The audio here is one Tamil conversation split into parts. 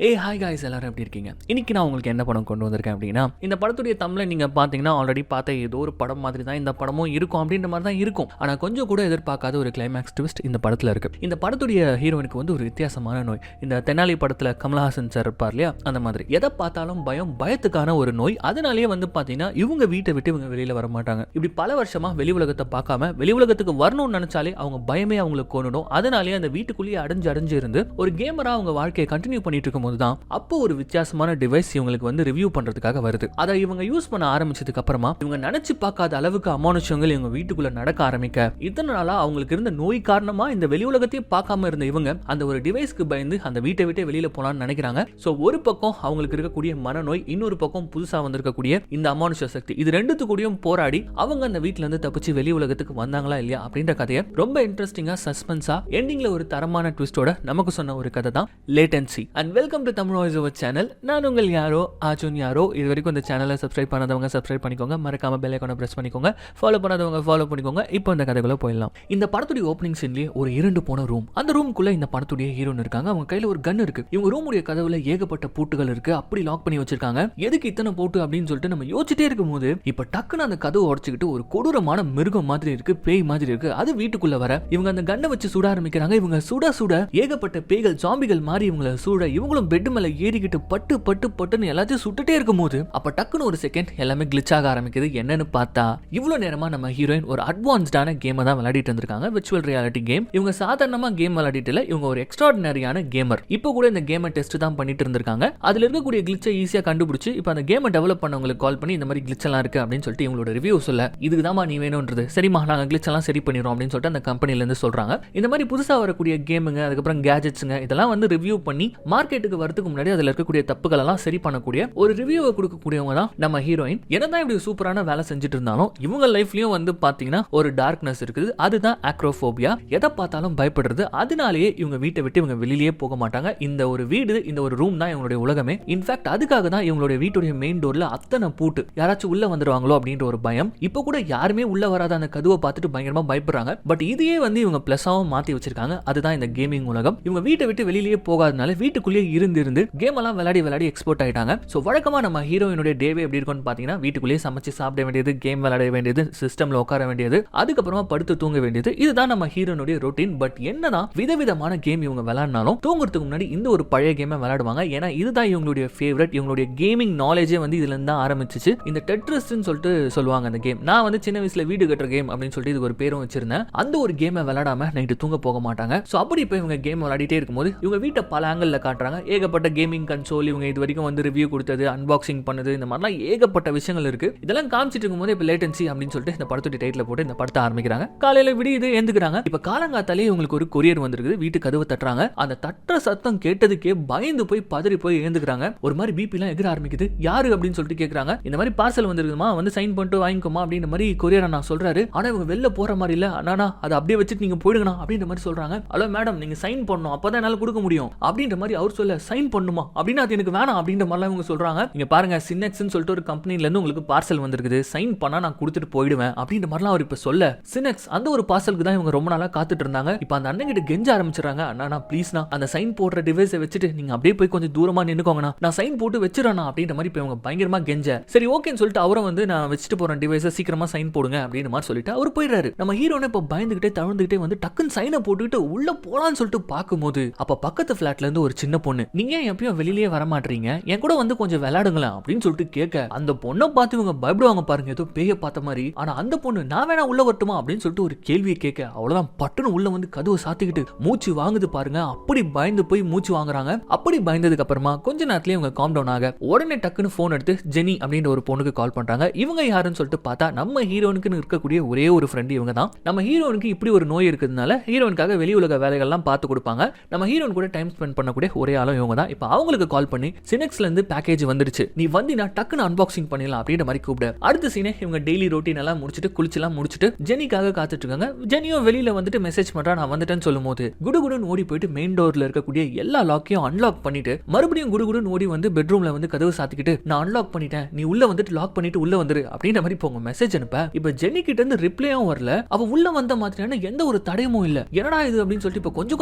ஹாய் காய்ஸ், எல்லாரும் எப்படி இருக்கீங்க? இன்னைக்கு நான் உங்களுக்கு என்ன படம் கொண்டு வந்திருக்கேன் அப்படின்னா, இந்த படத்துடைய தமிழை நீங்க பாத்தீங்கன்னா ஆல்ரெடி பார்த்த ஏதோ ஒரு படம் மாதிரி தான் இந்த படமும் இருக்கும் அப்படின்ற மாதிரி தான் இருக்கும். ஆனா கொஞ்சம் கூட எதிர்பார்க்காத ஒரு கிளைமேக்ஸ் ட்விஸ்ட் இந்த படத்துல இருக்கு. இந்த படத்துடைய ஹீரோனுக்கு வந்து ஒரு வித்தியாசமான நோய். இந்த தெனாலி படத்துல கமலஹாசன் சார் இருப்பார் இல்லையா, அந்த மாதிரி எதை பார்த்தாலும் பயத்துக்கான ஒரு நோய். அதனாலேயே வந்து பாத்தீங்கன்னா இவங்க வீட்டை விட்டு இவங்க வெளியில வர மாட்டாங்க. இப்படி பல வருஷமா வெளி உலகத்தை பார்க்காம வெளி உலகத்துக்கு வரணும்னு நினைச்சாலே அவங்க பயமே அவங்களுக்கு கொண்டுடும். அதனாலேயே அந்த வீட்டுக்குள்ளேயே அடைஞ்சு இருந்து ஒரு கேமரா அவங்க வாழ்க்கையை கண்டினியூ பண்ணிட்டு இருக்கும் தான் அப்போ ஒரு வித்தியாசமான டிவைஸ் இவங்களுக்கு வந்து ரிவ்யூ பண்றதுக்காக வருது. அதை இவங்க யூஸ் பண்ண ஆரம்பிச்சதுக்கு அப்புறமா இவங்க நினைச்சு பார்க்காத அளவுக்கு அமானுஷங்கள் இவங்க வீட்டுக்குள்ள நடக்க ஆரம்பிக்க, இத்தனை நாளா அவங்களுக்கு இருந்த நோய் காரணமா இந்த வெளி உலகத்தையே பார்க்காம இருந்த இவங்க அந்த ஒரு டிவைஸ்க்கு பயந்து அந்த வீட்டை விட்டு வெளியில போலான்னு நினைக்கிறாங்க. சோ ஒரு பக்கம் அவங்களுக்கு இருக்கக்கூடிய மனநோய், இன்னொரு பக்கம் புதுசா வந்திருக்கக்கூடிய இந்த அமானுஷ சக்தி, இது ரெண்டுத்து கூடயும் போராடி அவங்க அந்த வீட்டுல இருந்து தப்பிச்சு வெளி உலகத்துக்கு வந்தாங்களா இல்லையா அப்படின்ற கதையை ரொம்ப இன்ட்ரெஸ்டிங்கா சஸ்பென்ஸா எண்டிங்ல ஒரு தரமான ட்விஸ்டோட நமக்கு சொன்ன ஒரு கதை தான் latency. And welcome to Tamil voice over channel. நான் உங்கள் யாரோ ஆச்சுன் யாரோ. இது வரைக்கும் இந்த சேனலை சப்ஸ்கிரைப் பண்ணாதவங்க சப்ஸ்கிரைப் பண்ணிக்கோங்க, மறக்காம பெல் ஐகானை பிரஸ் பண்ணிக்கோங்க, ஃபாலோ பண்ணாதவங்க ஃபாலோ பண்ணிக்கோங்க. இப்போ இந்த கதைக்குள்ள போயிடலாம். இந்த படத்துடைய ஓப்பனிங் சீன்லயே ஒரு இருண்டு போன ரூம். அந்த ரூமுக்குள்ள இந்த படத்துடைய ஹீரோன் இருக்காங்க. அவங்க கையில ஒரு கன் இருக்கு. இவங்க ரூமுடைய கதவுல ஏகப்பட்ட பூட்டுகள் இருக்கு. அப்படி லாக் பண்ணி வச்சிருக்காங்க. எதுக்கு இத்தனை பூட்டு அப்படின்னு சொல்லிட்டு நம்ம யோசிச்சுட்டே இருக்கும் போது இப்ப டக்குன்னு அந்த கதவை உடைச்சுக்கிட்டு ஒரு கொடூரமான மிருகம் மாதிரி இருக்கு, பேய் மாதிரி இருக்கு. அது வீட்டுக்குள்ள வர இவங்க அந்த கண்ணை வச்சு சுட ஆரம்பிக்கிறாங்க. இவங்க சுட ஏகப்பட்ட பேய்கள் ஜாம்பிகள் மாதிரி இவங்களை சூட இவங்களும் பெட் மேல ஏறிக்கிட்டு பட்டு பட்டு பட்டுன்னு எல்லாத்தையும் சுட்டுட்டே இருக்கும் போது அப்ப டக்குன்னு ஒரு செகண்ட் எல்லாமே கிளிச் ஆக ஆரம்பிக்குது. என்னன்னு பார்த்தா இவ்வளவு நேரமா நம்ம ஹீரோயின் ஒரு அட்வான்ஸ்டான கேமை தான் விளையாடிட்டு இருந்திருக்காங்க, விர்ச்சுவல் ரியாலிட்டி கேம். இவங்க சாதாரணமா கேம் விளையாடிட்டு இல்ல, இவங்க ஒரு எக்ஸ்ட்ராடினரியான கேமர். இப்போ கூட இந்த கேமை டெஸ்ட் தான் பண்ணிட்டு இருந்திருக்காங்க. அதுல இருக்கக்கூடிய கிளிச்சை ஈஸியா கண்டுபிடிச்சு இப்போ அந்த கேமை டெவலப் பண்ணவங்களுக்கு கால் பண்ணி இந்த மாதிரி கிளிச் எல்லாம் இருக்கு அப்படின்னு சொல்லிட்டு இவங்களோட ரிவ்யூ சொல்ல, இதுக்கு தான் நீ வேணும்ன்றது, சரிமா நாங்க கிளிச் எல்லாம் சரி பண்ணிடுறோம் அப்படின்னு சொல்லிட்டு அந்த கம்பெனில இருந்து சொல்றாங்க. இந்த மாதிரி புதுசா வரக்கூடிய கேமுங்க, அதுக்கப்புறம் கேஜெட்ஸுங்க, இதெல்லாம் வந்து ரிவ்யூ பண்ணி மார்க்கெட்டுக்கு வரதுக்கு முன்னாடி அதுல இருக்கக்கூடிய தப்புகள் எல்லாம் சரி பண்ணக்கூடிய ஒரு ரிவ்யூவை கொடுக்கக்கூடியவங்க தான் நம்ம ஹீரோயின். என்னதான் இப்படி சூப்பரான வேலை செஞ்சுட்டு இருந்தாலும் இவங்க லைஃப்லயும் வந்து பாத்தீங்கன்னா ஒரு டார்க்னஸ் இருக்குது. அதுதான் ஆக்ரோபோபியா. எதை பார்த்தாலும் பயப்படுறது. அதனாலேயே இவங்க வீட்டை விட்டு இவங்க வெளியிலேயே போக மாட்டாங்க. இந்த ஒரு வீடு, இந்த ஒரு ரூம் தான் இவங்களுடைய உலகமே. இன்ஃபேக்ட் அதுக்காக தான் இவங்களுடைய வீட்டுடைய மெயின் டோர்ல அத்தனை பூட்டு, யாராச்சும் உள்ள வந்துருவாங்களோ அப்படின்ற ஒரு பயம். இப்போ கூட யாருமே உள்ள வராத அந்த கதவை பார்த்துட்டு பயங்கரமா பயப்படுறாங்க. பட் இதையே வந்து இவங்க பிளஸாவும் மாத்தி வச்சிருக்காங்க. அதுதான் இந்த கேமிங் உலகம். இவங்க வீட்டை விட்டு வெளியிலேயே போகாதனால வீட்டுக்குள்ளேயே இருந்து கேம் எல்லாம் விளையாடி எக்ஸ்போர்ட் ஆயிட்டாங்க. சோ வழக்கமா நம்ம ஹீரோயினுடைய டேவே எப்படி இருக்கும்னு பாத்தீங்கன்னா, வீட்டுக்குள்ளேயே சமைச்சு சாப்பிட வேண்டியது, கேம் விளையாட வேண்டியது, சிஸ்டம்ல உட்கார வேண்டியது, அதுக்கப்புறமா படுத்து தூங்க வேண்டியது, இதுதான் நம்ம ஹீரோயினுடைய ரொட்டீன். பட் என்னதான் விதவிதமான கேம் இவங்க விளையாடினாலும் தூங்குறதுக்கு முன்னாடி இந்த ஒரு பழைய கேமை விளையாடுவாங்க. ஏன்னா இதுதான் இவங்களுடைய ஃபேவரட். இவங்களுடைய கேமிங் நாலேஜே வந்து இதுல இருந்து தான் ஆரம்பிச்சிச்சு. இந்த டெட்ரிஸ்ன்னு சொல்லிட்டு சொல்லுவாங்க அந்த கேம். நான் வந்து சின்ன வயசுல வீடு கட்டுற கேம் அப்படின்னு சொல்லிட்டு இதுக்கு ஒரு பேரும் வச்சிருந்தேன். அந்த ஒரு கேமை விளையாடாம நைட்டு தூங்க போக மாட்டாங்க. சோ அப்படி இப்ப இவங்க கேம் விளையாடிட்டே இருக்கும்போது இவங்க வீட்டை பல ஆங்கிள் காட்டுறாங்க. ஏகப்பட்ட கேமிங் கன்சோல், இவங்க இது வரைக்கும் வந்து ரிவ்யூ கொடுத்தது, அன்பாக்சிங் பண்ணது, இந்த மாதிரிலாம் ஏகப்பட்ட விஷயங்கள் இருக்கு. இதெல்லாம் காமிச்சிட்டு இருக்கும்போது இப்ப லேட்டன்சி அப்படின்னு சொல்லிட்டு இந்த படத்துடைய டைட்டில் போட்டு இந்த படத்தை ஆரம்பிக்கிறாங்க. காலையில விடியுது, எழுந்துக்கிறாங்க. இப்ப காலங்காத்தாலே இவங்களுக்கு ஒரு கொரியர் வந்திருக்குது. வீட்டு கதவை தட்டுறாங்க. அந்த தட்டுற சத்தம் கேட்டதுக்கே பயந்து போய் பதறி போய் எழுந்துக்கிறாங்க. ஒரு மாதிரி பிபி எல்லாம் எகிர ஆரம்பிக்குது. யாரு அப்படின்னு சொல்லிட்டு கேக்குறாங்க. இந்த மாதிரி பார்சல் வந்திருக்குமா, வந்து சைன் பண்ணிட்டு வாங்கிக்கோமா அப்படின்ற மாதிரி கொரியர் நான் சொல்றாரு. ஆனா இவங்க வெளில போற மாதிரி இல்ல, அண்ணா அதை அப்படியே வச்சுட்டு நீங்க போயிடுங்கண்ணா அப்படின்ற மாதிரி சொல்றாங்க. ஹலோ மேடம், நீங்க சைன் பண்ணணும், அப்பதான் என்னால கொடுக்க முடியும் அப்படின்ற மாதிரி அவர் சொல்ல, சைன் பண்ணுமா அப்படின்னா அது எனக்கு வேணாம் அப்படின்ற மாதிரிலாம் இவங்க சொல்றாங்க. நீங்க பாருங்க, சினெக்ஸ்னு சொல்லிட்டு ஒரு கம்பெனில இருந்து உங்களுக்கு பார்சல் வந்திருக்குது, சைன் பண்ணா நான் கொடுத்துட்டு போயிடுவேன் அப்படின்ற மாதிரிலாம் அவர் இப்ப சொல்ல, சினெக்ஸ் அந்த ஒரு பார்சலுக்கு தான் இவங்க ரொம்ப நாளா காத்துட்டு இருந்தாங்க. இப்ப அந்த அண்ணன் கிட்ட கெஞ்ச ஆரம்பிச்சாங்க. அண்ணா ப்ளீஸ்னா அந்த சைன் போடுற டிவைஸை வச்சுட்டு நீங்க அப்படியே போய் கொஞ்சம் தூரமா நின்னுக்கோங்கண்ணா, நான் சைன் போட்டு வச்சிடறேன் அப்படின்ற மாதிரி இப்ப இவங்க பயங்கரமா கெஞ்ச, சரி ஓகேன்னு சொல்லிட்டு அவரை வந்து நான் வச்சுட்டு போறேன் டிவைஸை, சீக்கிரமா சைன் போடுங்க அப்படின்ற மாதிரி சொல்லிட்டு அவர் போயிடுறாரு. நம்ம ஹீரோனே இப்ப பயந்துகிட்டே தழுந்துகிட்டே வந்து டக்குன்னு சைனை போட்டுக்கிட்டு உள்ள போலான்னு சொல்லிட்டு பார்க்கும்போது அப்ப பக்கத்து பிளாட்ல இருந்து ஒரு சின்ன பொண்ணு, நீங்க எப்பயும் வெளியிலேயே வர மாட்டீங்க, என் கூட வந்து கொஞ்சம் விளையாடுங்களேன் அப்படின்னு சொல்லிட்டு கேட்க, அந்த பொண்ணை பார்த்து இவங்க பயப்படுவாங்க பாருங்க, ஏதோ பேய பார்த்த மாதிரி. ஆனா அந்த பொண்ணு நான் வேணா உள்ள வரட்டுமா அப்படின்னு சொல்லிட்டு ஒரு கேள்வியை கேட்க, அவ்வளவுதான் பட்டுன்னு உள்ள வந்து கதவை சாத்திக்கிட்டு மூச்சு வாங்குது பாருங்க. அப்படி பயந்து போய் மூச்சு வாங்குறாங்க. அப்படி பயந்ததுக்கு அப்புறமா கொஞ்ச நேரத்திலேயே இவங்க காம் டவுன் ஆக உடனே டக்குன்னு போன் எடுத்து ஜெனி அப்படின்ற ஒரு பொண்ணுக்கு கால் பண்றாங்க. இவங்க யாருன்னு சொல்லிட்டு பார்த்தா நம்ம ஹீரோனுக்கு இருக்கக்கூடிய ஒரே ஒரு ஃப்ரெண்ட் இவங்க தான். நம்ம ஹீரோனுக்கு இப்படி ஒரு நோய் இருக்கிறதுனால ஹீரோனுக்காக வெளி உலக வேலைகள்லாம் பார்த்து கொடுப்பாங்க. நம்ம ஹீரோன் கூட டைம் ஸ்பெண்ட் பண்ணக்கூடிய ஒரே ஆளும் இவங்க தான். இப்போ அவங்களுக்கு கால் பண்ணி சினெக்ஸ்ல இருந்து பேக்கேஜ் வந்துருச்சு, நீ வந்தினா டக்குன்னு அன்பாக்சிங் பண்ணிடலாம் அப்படின்ற மாதிரி கூப்பிட, அடுத்த சீனே இவங்க டெய்லி ரொட்டீன் எல்லாம் முடிச்சுட்டு குளிச்செல்லாம் முடிச்சுட்டு ஜெனிக்காக காத்துட்டு இருக்காங்க. ஜெனியும் வெளியில வந்துட்டு மெசேஜ் பண்றா, நான் வந்துட்டேன்னு சொல்லும் போது குடுகுடுன்னு ஓடி போயிட்டு மெயின் டோர்ல இருக்கக்கூடிய எல்லா லாக்கையும் அன்லாக் பண்ணிட்டு மறுபடியும் குடுகுடுன்னு ஓடி வந்து பெட்ரூம்ல வந்து கதவு சாத்திக்கிட்டு, நான் அன்லாக் பண்ணிட்டேன், நீ உள்ள வந்துட்டு லாக் பண்ணிட்டு உள்ள வந்துரு அப்படின்ற மாதிரி போங்க மெசேஜ் அனுப்ப. இப்ப ஜெனி கிட்ட இருந்து ரிப்ளையும் வரல, அவ உள்ள வந்த மாதிரியான எந்த ஒரு தடயமும் இல்ல. என்னடா இது அப்படின்னு சொல்லிட்டு இப்ப கொஞ்சம்